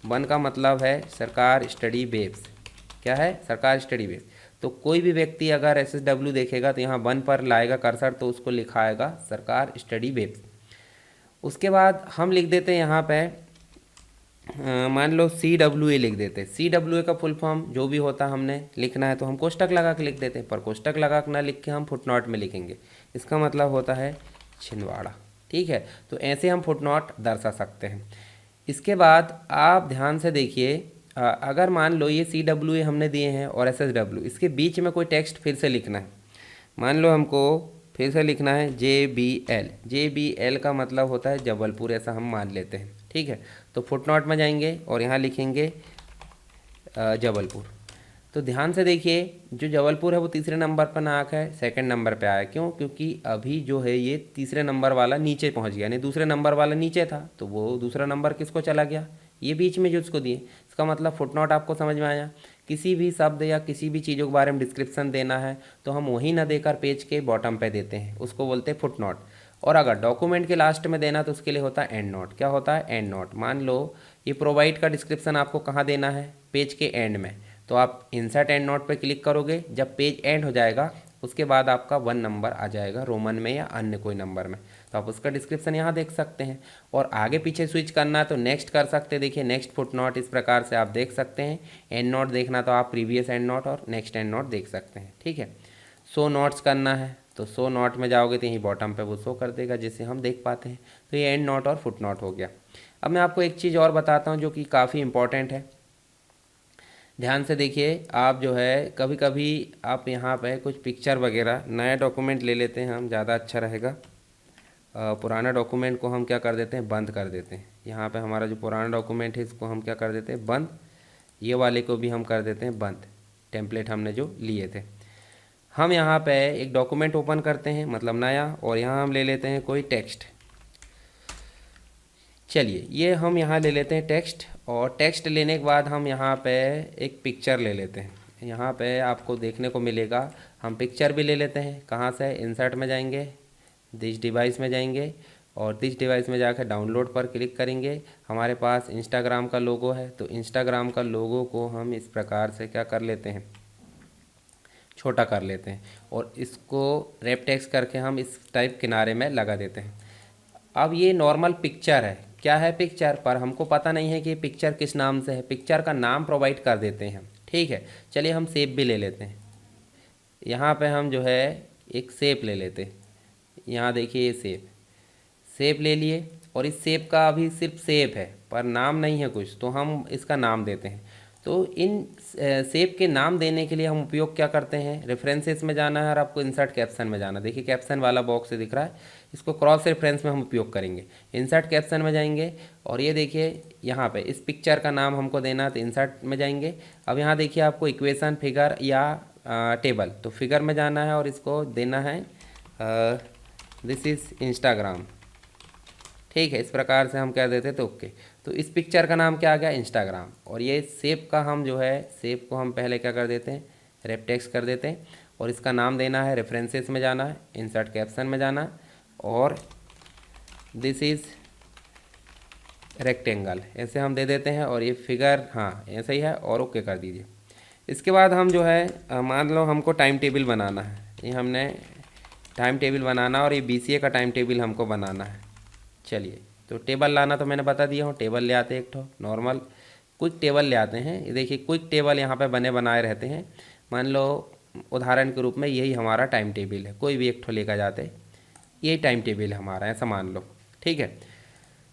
[SPEAKER 1] 1 का मतलब है सरकार स्टडी वेब्स। क्या है? सरकार स्टडी वेब्स। तो कोई भी व्यक्ति अगर SSW देखेगा तो यहाँ 1 पर लाएगा कर्सर, तो उसको लिखाएगा सरकार स्टडी वेब्स। उसके बाद हम लिख देते हैं यहाँ पे मान लो CWA लिख देते हैं। CWA का फुल फॉर्म जो भी होता हमने लिखना है तो हम कोष्टक लगा के लिख देते हैं, पर कोष्टक लगा के ना लिख के हम फुटनोट में लिखेंगे। इसका मतलब होता है छिंदवाड़ा। ठीक है, तो ऐसे हम फुटनोट दर्शा सकते हैं। इसके बाद आप ध्यान से देखिए, अगर मान लो ये CWA हमने दिए हैं और SSW, इसके बीच में कोई टेक्स्ट फिर से लिखना है। मान लो हमको फिर से लिखना है JBL। JBL का मतलब होता है जबलपुर, ऐसा हम मान लेते हैं। ठीक है, तो फुटनोट में जाएंगे और यहाँ लिखेंगे जबलपुर। तो ध्यान से देखिए, जो जबलपुर है वो तीसरे नंबर पर ना आकर सेकंड नंबर पे आया। क्यों? क्योंकि अभी जो है ये तीसरे नंबर वाला नीचे पहुंच गया, यानी दूसरे नंबर वाला नीचे था, तो वो दूसरा नंबर किसको चला गया? ये बीच में जो उसको दिए। इसका मतलब फुटनोट आपको समझ में आया। किसी भी शब्द या किसी भी चीज़ों के बारे में डिस्क्रिप्शन देना है तो हम वही ना देकर पेज के बॉटम पे देते हैं, उसको बोलते हैं फुटनोट। और अगर डॉक्यूमेंट के लास्ट में देना तो उसके लिए होता है एंड नोट। क्या होता है? And note. मान लो ये प्रोवाइड का डिस्क्रिप्शन आपको कहाँ देना है? पेज के एंड में, तो आप इंसर्ट एंड नोट पे क्लिक करोगे। जब पेज एंड हो जाएगा उसके बाद आपका 1 नंबर आ जाएगा रोमन में या अन्य कोई नंबर में, तो आप उसका डिस्क्रिप्शन यहाँ देख सकते हैं। और आगे पीछे स्विच करना है तो नेक्स्ट कर सकते हैं। देखिए नेक्स्ट फुटनोट इस प्रकार से आप देख सकते हैं। एंड नोट देखना तो आप प्रीवियस एंड नोट और नेक्स्ट एंड नोट देख सकते हैं। ठीक है, शो नोट्स करना है तो शो नोट में जाओगे तो यहीं बॉटम पे वो शो कर देगा जिसे हम देख पाते हैं। तो ये एंड नोट और फुट नोट हो गया। अब मैं आपको एक चीज़ और बताता हूँ जो कि काफ़ी इंपॉर्टेंट है। ध्यान से देखिए, आप जो है कभी कभी आप यहाँ पे कुछ पिक्चर वगैरह, नया डॉक्यूमेंट ले लेते हैं हम, ज़्यादा अच्छा रहेगा। पुराना डॉक्यूमेंट को हम क्या कर देते हैं? बंद कर देते हैं। यहाँ पे हमारा जो पुराना डॉक्यूमेंट है इसको हम क्या कर देते हैं? बंद। ये वाले को भी हम कर देते हैं बंद, टेम्पलेट हमने जो लिए थे। हम यहाँ पे एक डॉक्यूमेंट ओपन करते हैं, मतलब नया, और यहाँ हम ले लेते हैं कोई टेक्स्ट। चलिए ये हम यहाँ ले लेते हैं टेक्स्ट, और टेक्स्ट लेने के बाद हम यहाँ पे एक पिक्चर ले लेते हैं। यहाँ पे आपको देखने को मिलेगा, हम पिक्चर भी ले लेते हैं। कहाँ से? इंसर्ट में जाएंगे, दिस डिवाइस में जाएंगे, और दिस डिवाइस में जाकर डाउनलोड पर क्लिक करेंगे। हमारे पास इंस्टाग्राम का लोगो है, तो इंस्टाग्राम का लोगो को हम इस प्रकार से क्या कर लेते हैं? छोटा कर लेते हैं, और इसको रैप टेक्स्ट करके हम इस टाइप किनारे में लगा देते हैं। अब ये नॉर्मल पिक्चर है। क्या है? पिक्चर। पर हमको पता नहीं है कि पिक्चर किस नाम से है। पिक्चर का नाम प्रोवाइड कर देते हैं। ठीक है, चलिए हम शेप भी ले लेते हैं। यहाँ पे हम जो है एक शेप ले लेते हैं। यहाँ देखिए ये शेप ले लिए, और इस शेप का अभी सिर्फ शेप है पर नाम नहीं है कुछ, तो हम इसका नाम देते हैं। तो इन शेप के नाम देने के लिए हम उपयोग क्या करते हैं? रेफरेंसेस में जाना है और आपको इंसर्ट कैप्शन में जाना। देखिए कैप्शन वाला बॉक्स दिख रहा है, इसको क्रॉस रेफरेंस में हम उपयोग करेंगे। इंसर्ट कैप्शन में जाएंगे, और ये देखिए यहाँ पे इस पिक्चर का नाम हमको देना है तो इंसर्ट में जाएंगे। अब यहाँ देखिए आपको इक्वेशन, फिगर या टेबल, तो फिगर में जाना है और इसको देना है दिस इज़ इंस्टाग्राम। ठीक है, इस प्रकार से हम कह देते तो ओके। तो इस पिक्चर का नाम क्या आ गया? इंस्टाग्राम। और ये शेप का हम जो है, शेप को हम पहले क्या कर देते हैं? रैप टेक्स्ट कर देते हैं, और इसका नाम देना है, रेफरेंसेस में जाना है, इंसर्ट कैप्शन में जाना है, और दिस इज़ रेक्टेंगल ऐसे हम दे देते हैं। और ये फिगर, हाँ ऐसा ही है, और ओके कर दीजिए। इसके बाद हम जो है मान लो हमको टाइम टेबल बनाना है। ये हमने टाइम टेबल बनाना, और ये BCA का टाइम टेबल हमको बनाना है। चलिए, तो टेबल लाना तो मैंने बता दिया हूँ। टेबल ले आते हैं, एक ठो नॉर्मल क्विक टेबल ले आते हैं। ये देखिए क्विक टेबल यहाँ पे बने बनाए रहते हैं। मान लो उदाहरण के रूप में यही हमारा टाइम टेबल है, कोई भी एक ठो लेकर जाते, यही टाइम टेबल है हमारा, ऐसा मान लो। ठीक है,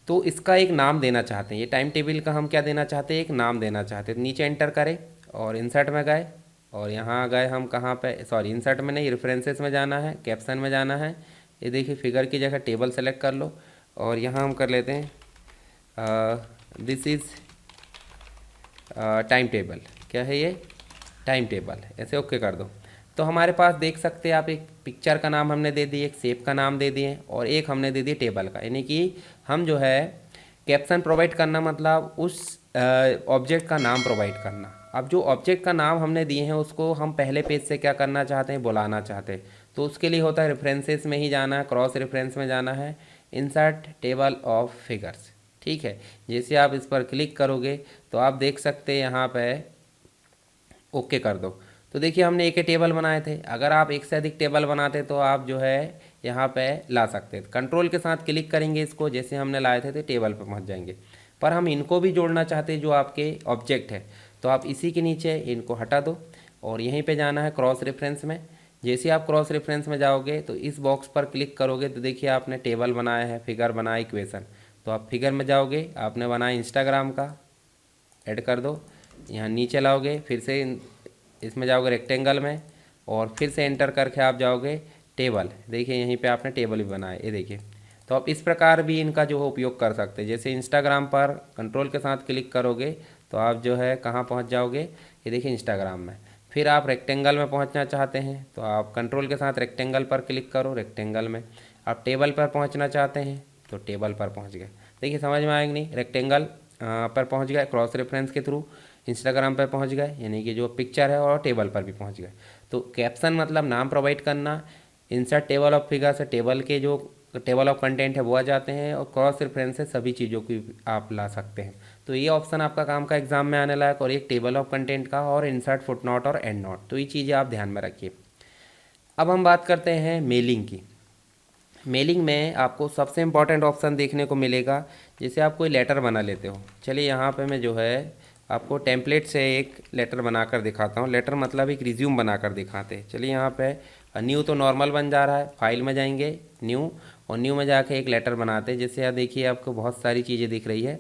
[SPEAKER 1] तो इसका एक नाम देना चाहते हैं। ये टाइम टेबल का हम क्या देना चाहते हैं? एक नाम देना चाहते हैं। तो नीचे एंटर करें और इंसर्ट में गए, और यहाँ गए हम कहाँ पे? सॉरी, इंसर्ट में नहीं, रेफरेंसेस में जाना है, कैप्शन में जाना है। ये देखिए फिगर की जगह टेबल सेलेक्ट कर लो, और यहाँ हम कर लेते हैं दिस इज़ टाइम टेबल। क्या है ये? Time table. ऐसे ओके कर दो। तो हमारे पास देख सकते हैं आप, एक पिक्चर का नाम हमने दे दिए, एक शेप का नाम दे दिए, और एक हमने दे दिए टेबल का। यानी कि हम जो है कैप्शन प्रोवाइड करना, मतलब उस ऑब्जेक्ट का नाम प्रोवाइड करना। अब जो ऑब्जेक्ट का नाम हमने दिए हैं उसको हम पहले पेज से क्या करना चाहते हैं? बुलाना चाहते हैं। तो उसके लिए होता है रेफरेंसेस में ही जाना है, क्रॉस रेफरेंस में जाना है, इंसर्ट टेबल ऑफ फिगर्स। ठीक है, जैसे आप इस पर क्लिक करोगे तो आप देख सकते हैं यहाँ पे ओके कर दो। तो देखिए हमने एक ही टेबल बनाए थे, अगर आप एक से अधिक टेबल बनाते तो आप जो है यहाँ पे ला सकते थे। कंट्रोल के साथ क्लिक करेंगे इसको, जैसे हमने लाए थे तो टेबल पर पहुँच जाएंगे। पर हम इनको भी जोड़ना चाहते हैं जो आपके ऑब्जेक्ट है, तो आप इसी के नीचे इनको हटा दो और यहीं पे जाना है क्रॉस रेफरेंस में। जैसे आप क्रॉस रेफरेंस में जाओगे तो इस बॉक्स पर क्लिक करोगे तो देखिए आपने टेबल बनाया है, फिगर बनाया, इक्वेशन। तो आप फिगर में जाओगे, आपने बनाया इंस्टाग्राम का, ऐड कर दो। यहाँ नीचे लाओगे, फिर से इसमें जाओगे रेक्टेंगल में और फिर से एंटर करके आप जाओगे टेबल। देखिए यहीं पे आपने टेबल भी बनाया, ये देखिए। तो आप इस प्रकार भी इनका जो है उपयोग कर सकते हैं। जैसे इंस्टाग्राम पर कंट्रोल के साथ क्लिक करोगे तो आप जो है कहाँ पहुँच जाओगे, ये देखिए इंस्टाग्राम में। फिर आप रेक्टेंगल में पहुँचना चाहते हैं तो आप कंट्रोल के साथ रेक्टेंगल पर क्लिक करो, रेक्टेंगल में। आप टेबल पर पहुँचना चाहते हैं तो टेबल पर पहुँच गए। देखिए समझ में आएगा नहीं, रेक्टेंगल पर पहुँच गए क्रॉस रेफरेंस के थ्रू, इंस्टाग्राम पर पहुंच गए यानी कि जो पिक्चर है, और टेबल पर भी पहुंच गए। तो कैप्शन मतलब नाम प्रोवाइड करना, इंसर्ट टेबल ऑफ फिगर से टेबल के जो टेबल ऑफ कंटेंट है वो आ जाते हैं, और क्रॉस रेफरेंस से सभी चीज़ों की आप ला सकते हैं। तो ये ऑप्शन आपका काम का एग्जाम में आने लायक, और एक टेबल ऑफ कंटेंट का, और इंसर्ट फुटनोट और एंड नोट। तो ये चीज़ें आप ध्यान में रखिए। अब हम बात करते हैं मेलिंग की। मेलिंग में आपको सबसे इम्पॉर्टेंट ऑप्शन देखने को मिलेगा, जैसे आप कोई लेटर बना लेते हो। चलिए यहाँ पे मैं जो है आपको टेम्पलेट से एक लेटर बनाकर दिखाता हूँ। लेटर मतलब एक रिज्यूम बनाकर दिखाते हैं। चलिए यहाँ पे न्यू तो नॉर्मल बन जा रहा है, फाइल में जाएंगे न्यू, और न्यू में जाके एक लेटर बनाते हैं। जैसे आप देखिए आपको बहुत सारी चीज़ें दिख रही है,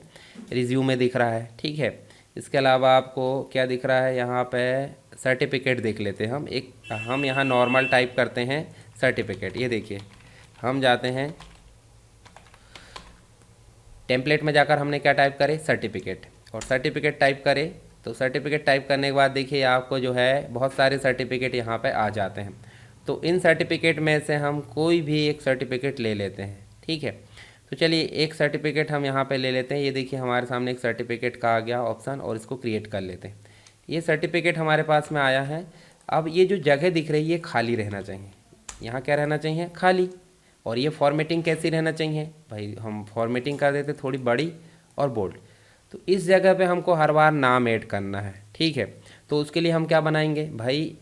[SPEAKER 1] रिज्यूमे दिख रहा है, ठीक है। इसके अलावा आपको क्या दिख रहा है, यहाँ पे सर्टिफिकेट देख लेते हैं हम यहाँ नॉर्मल टाइप करते हैं सर्टिफिकेट। ये देखिए हम जाते हैं टेम्पलेट में जाकर हमने क्या टाइप करे, सर्टिफिकेट, और सर्टिफिकेट टाइप करें। तो सर्टिफिकेट टाइप करने के बाद देखिए आपको जो है बहुत सारे सर्टिफिकेट यहाँ पे आ जाते हैं। तो इन सर्टिफिकेट में से हम कोई भी एक सर्टिफिकेट ले लेते हैं, ठीक है। तो चलिए एक सर्टिफिकेट हम यहाँ पे ले लेते हैं। ये देखिए हमारे सामने एक सर्टिफिकेट का आ गया ऑप्शन, और इसको क्रिएट कर लेते हैं। ये सर्टिफिकेट हमारे पास में आया है। अब ये जो जगह दिख रही है ये खाली रहना चाहिए, यहाँ क्या रहना चाहिए, खाली। और ये फॉर्मेटिंग कैसी रहना चाहिए भाई, हम फॉर्मेटिंग कर देते थोड़ी बड़ी और बोल्ड। तो इस जगह पे हमको हर बार नाम ऐड करना है, ठीक है। तो उसके लिए हम क्या बनाएंगे भाई,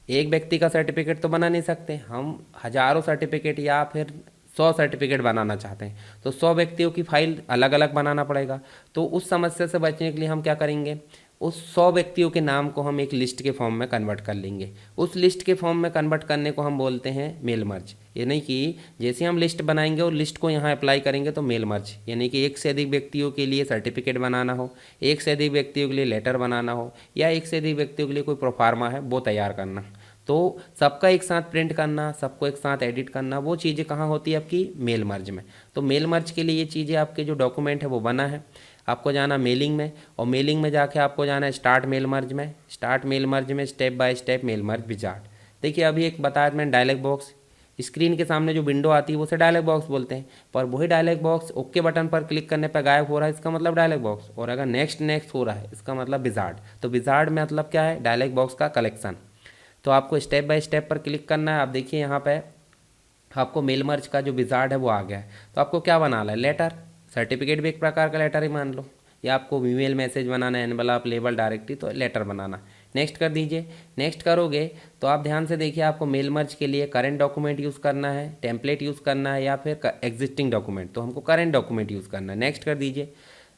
[SPEAKER 1] एक व्यक्ति का सर्टिफिकेट तो बना नहीं सकते, हम हज़ारों सर्टिफिकेट या फिर 100 सर्टिफिकेट बनाना चाहते हैं, तो 100 व्यक्तियों की फाइल अलग अलग बनाना पड़ेगा। तो उस समस्या से बचने के लिए हम क्या करेंगे, उस 100 व्यक्तियों के नाम को हम एक लिस्ट के फॉर्म में कन्वर्ट कर लेंगे। उस लिस्ट के फॉर्म में कन्वर्ट करने को हम बोलते हैं मेल मर्ज। ये नहीं कि जैसे हम लिस्ट बनाएंगे और लिस्ट को यहाँ अप्लाई करेंगे तो मेल मर्ज, यानी कि एक से अधिक व्यक्तियों के लिए सर्टिफिकेट बनाना हो, एक से अधिक व्यक्तियों के लिए लेटर बनाना हो, या एक से अधिक व्यक्तियों के लिए कोई प्रोफार्मा है वो तैयार करना, तो सबका एक साथ प्रिंट करना, सबको एक साथ एडिट करना, वो चीज़ें कहाँ होती है आपकी मेल मर्ज में। तो मेल मर्ज के लिए ये चीज़ें आपके जो डॉक्यूमेंट है वो बना है। आपको जाना मेलिंग में, और मेलिंग में जाके आपको जाना है स्टार्ट मेल मर्ज में। स्टार्ट मेल मर्ज में step by step mail merge wizard. देखिए अभी एक बताया मैंने डायलॉग बॉक्स, स्क्रीन के सामने जो विंडो आती है वो उसे डायलॉग बॉक्स बोलते हैं, पर वही डायलॉग बॉक्स ओके बटन पर क्लिक करने पर गायब हो रहा है, इसका मतलब डायलॉग बॉक्स। और अगर नेक्स्ट नेक्स्ट हो रहा है इसका मतलब विजार्ड। तो विजार्ड में मतलब क्या है, डायलॉग बॉक्स का कलेक्शन। तो आपको स्टेप बाय स्टेप पर क्लिक करना है। आप देखिए यहाँ पे आपको मेल मर्ज का जो विजार्ड है वो आ गया है। तो आपको क्या बनाना है, लेटर, सर्टिफिकेट भी एक प्रकार का लेटर ही मान लो, या आपको ईमेल मैसेज बनाना है, एनवलप, लेबल, डायरेक्टरी, तो लेटर बनाना। नेक्स्ट कर दीजिए। नेक्स्ट करोगे तो आप ध्यान से देखिए आपको मेल मर्ज के लिए करंट डॉक्यूमेंट यूज़ करना है, टेम्पलेट यूज़ करना है, या फिर एग्जिस्टिंग डॉक्यूमेंट। तो हमको करंट डॉक्यूमेंट यूज़ करना है। नेक्स्ट कर दीजिए।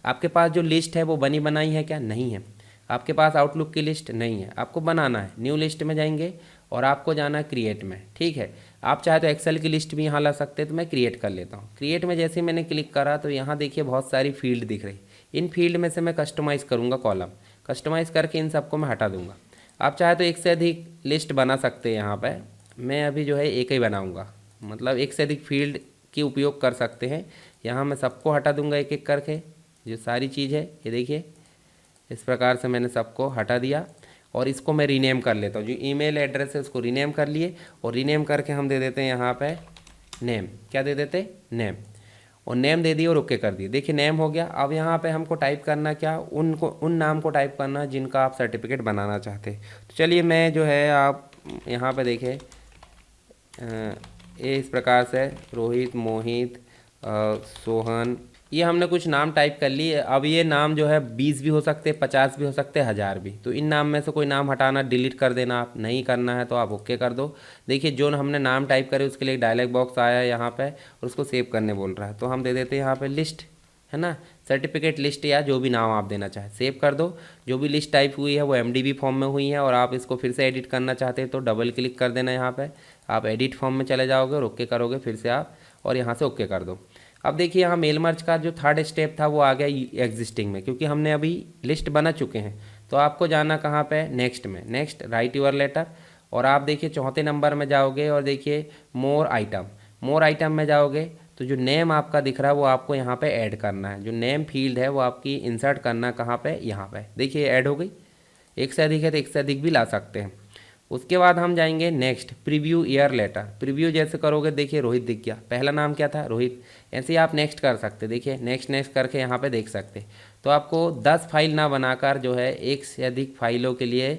[SPEAKER 1] आपके पास जो लिस्ट है वो बनी बनाई है क्या, नहीं है। आपके पास आउटलुक की लिस्ट नहीं है, आपको बनाना है। न्यू लिस्ट में जाएंगे और आपको जाना है क्रिएट में, ठीक है। आप चाहे तो एक्सेल की लिस्ट भी यहाँ ला सकते हैं, तो मैं क्रिएट कर लेता हूँ। क्रिएट में जैसे मैंने क्लिक करा तो यहाँ देखिए बहुत सारी फील्ड दिख रही। इन फील्ड में से मैं कस्टमाइज़ करूँगा कॉलम, कस्टमाइज़ करके इन सबको मैं हटा दूँगा। आप चाहे तो एक से अधिक लिस्ट बना सकते हैं। यहाँ पर मैं अभी जो है एक ही बनाऊँगा, मतलब एक से अधिक फील्ड की उपयोग कर सकते हैं। यहाँ मैं सबको हटा दूँगा एक एक करके, जो सारी चीज़ है ये देखिए इस प्रकार से मैंने सबको हटा दिया। और इसको मैं रीनेम कर लेता हूँ, जो ईमेल एड्रेस है उसको रीनेम कर लिए, और रीनेम करके हम दे देते हैं यहाँ पे नेम। क्या दे देते, नेम। और नेम दे दिए और ओके कर दिए। देखिए नेम हो गया। अब यहाँ पे हमको टाइप करना क्या, उन नाम को टाइप करना जिनका आप सर्टिफिकेट बनाना चाहते हैं। तो चलिए मैं जो है आप यहाँ पे देखें ये इस प्रकार से रोहित, मोहित, सोहन, ये हमने कुछ नाम टाइप कर लिए। अब ये नाम जो है 20 भी हो सकते हैं, 50 भी हो सकते हैं, 1000 भी। तो इन नाम में से कोई नाम हटाना, डिलीट कर देना, आप नहीं करना है तो आप ओके कर दो। देखिए जो हमने नाम टाइप करे उसके लिए एक डायलॉग बॉक्स आया है यहाँ पे और उसको सेव करने बोल रहा है। तो हम दे देते हैं यहाँ पे लिस्ट, है ना, सर्टिफिकेट लिस्ट या जो भी नाम आप देना चाहें सेव कर दो। जो भी लिस्ट टाइप हुई है वो MDB फॉर्म में हुई है और आप इसको फिर से एडिट करना चाहते हैं तो डबल क्लिक कर देना यहाँ पे, आप एडिट फॉर्म में चले जाओगे और ओके करोगे फिर से आप, और यहाँ से ओके कर दो। अब देखिए यहाँ मेल मर्ज का जो थर्ड स्टेप था वो आ गया एग्जिस्टिंग में, क्योंकि हमने अभी लिस्ट बना चुके हैं। तो आपको जाना कहाँ पे, नेक्स्ट में, नेक्स्ट राइट यूर लेटर, और आप देखिए चौथे नंबर में जाओगे और देखिए मोर आइटम, मोर आइटम में जाओगे तो जो नेम आपका दिख रहा है वो आपको यहाँ पे ऐड करना है। जो नेम फील्ड है वो आपकी इंसर्ट करना कहाँ पे, यहाँ पे देखिए ऐड हो गई। एक से अधिक है तो एक से अधिक भी ला सकते हैं। उसके बाद हम जाएंगे next preview year later. Preview जैसे करोगे देखिए रोहित दिख गया, पहला नाम क्या था, रोहित। ऐसे ही आप नेक्स्ट कर सकते, देखिए नेक्स्ट नेक्स्ट करके यहाँ पे देख सकते। तो आपको 10 फाइल ना बनाकर जो है एक से अधिक फाइलों के लिए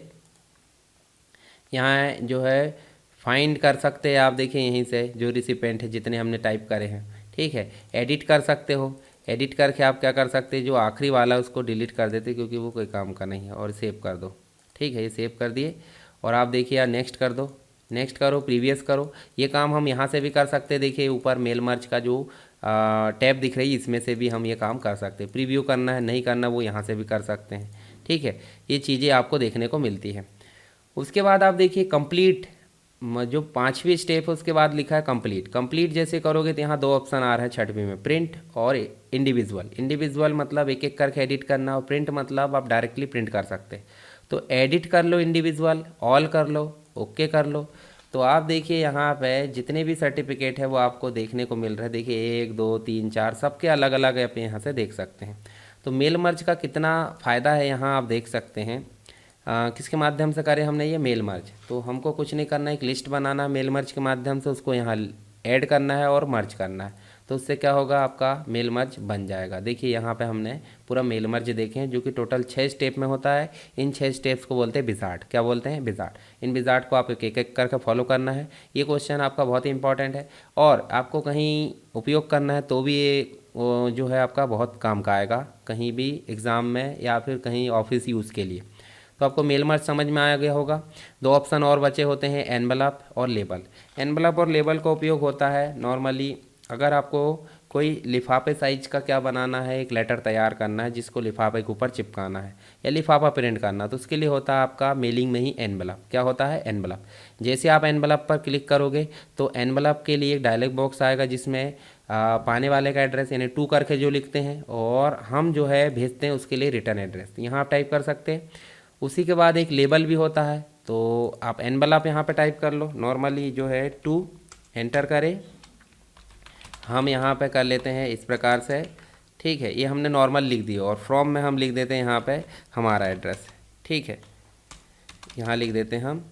[SPEAKER 1] यहाँ जो है फाइंड कर सकते हैं आप। देखिए यहीं से जो रिसिपेंट है जितने हमने टाइप करे हैं, ठीक है। एडिट कर सकते हो, एडिट करके आप क्या कर सकते हैं, जो आखिरी वाला उसको डिलीट कर देते क्योंकि वो कोई काम का नहीं है, और सेव कर दो। ठीक है, ये सेव कर दिए और आप देखिए यार नेक्स्ट कर दो, नेक्स्ट करो, प्रीवियस करो। ये काम हम यहाँ से भी कर सकते हैं। देखिए ऊपर मेल मर्ज का जो टैब दिख रही है इसमें से भी हम ये काम कर सकते हैं। प्रीव्यू करना है नहीं करना वो यहाँ से भी कर सकते हैं। ठीक है, ये चीज़ें आपको देखने को मिलती है। उसके बाद आप देखिए कंप्लीट, जो पांचवी स्टेप है उसके बाद लिखा है कंप्लीट। कंप्लीट जैसे करोगे तो यहाँ दो ऑप्शन आ रहा है छठवीं में, प्रिंट और इंडिविजुअल। इंडिविजुअल मतलब एक एक करके एडिट करना, और प्रिंट मतलब आप डायरेक्टली प्रिंट कर सकते हैं। तो एडिट कर लो इंडिविजुअल, ऑल कर लो, ओके कर लो। तो आप देखिए यहाँ पे जितने भी सर्टिफिकेट है वो आपको देखने को मिल रहे हैं। देखिए 1 2 3 4 सबके अलग अलग आप यहाँ से देख सकते हैं। तो मेल मर्ज का कितना फ़ायदा है यहाँ आप देख सकते हैं। किसके माध्यम से करें हमने ये मेल मर्ज, तो हमको कुछ नहीं करना है, एक लिस्ट बनाना मेल मर्ज के माध्यम से, उसको यहाँ ऐड करना है और मर्ज करना है। तो उससे क्या होगा, आपका मेल मर्ज बन जाएगा। देखिए यहाँ पे हमने पूरा मेल मर्ज देखे हैं जो कि टोटल 6 स्टेप में होता है। इन 6 स्टेप्स को बोलते हैं विजार्ड। क्या बोलते हैं, विजार्ड। इन विजार्ड को आप एक एक करके फॉलो करना है। ये क्वेश्चन आपका बहुत ही इंपॉर्टेंट है और आपको कहीं उपयोग करना है तो भी ये जो है आपका बहुत काम का आएगा, कहीं भी एग्ज़ाम में या फिर कहीं ऑफिस यूज़ के लिए। तो आपको मेल मर्ज समझ में आ गया होगा। दो ऑप्शन और बचे होते हैं, एनवलप और लेबल। एनवलप और लेबल का उपयोग होता है नॉर्मली अगर आपको कोई लिफाफे साइज का क्या बनाना है, एक लेटर तैयार करना है जिसको लिफाफे के ऊपर चिपकाना है या लिफाफा प्रिंट करना, तो उसके लिए होता है आपका मेलिंग में ही एनवलप। क्या होता है, एनवलप। जैसे आप एनवलप पर क्लिक करोगे तो एनवलप के लिए एक डायलॉग बॉक्स आएगा जिसमें पाने वाले का एड्रेस यानी 2 करके जो लिखते हैं, और हम जो है भेजते हैं उसके लिए रिटर्न एड्रेस यहाँ आप टाइप कर सकते हैं। उसी के बाद एक लेबल भी होता है, तो आप एनवलप यहाँ पे टाइप कर लो। नॉर्मली जो है 2 एंटर करें, हम यहाँ पे कर लेते हैं इस प्रकार से। ठीक है, ये हमने नॉर्मल लिख दिया और फ्रॉम में हम लिख देते हैं यहाँ पे हमारा एड्रेस। ठीक है, यहाँ लिख देते हैं हम,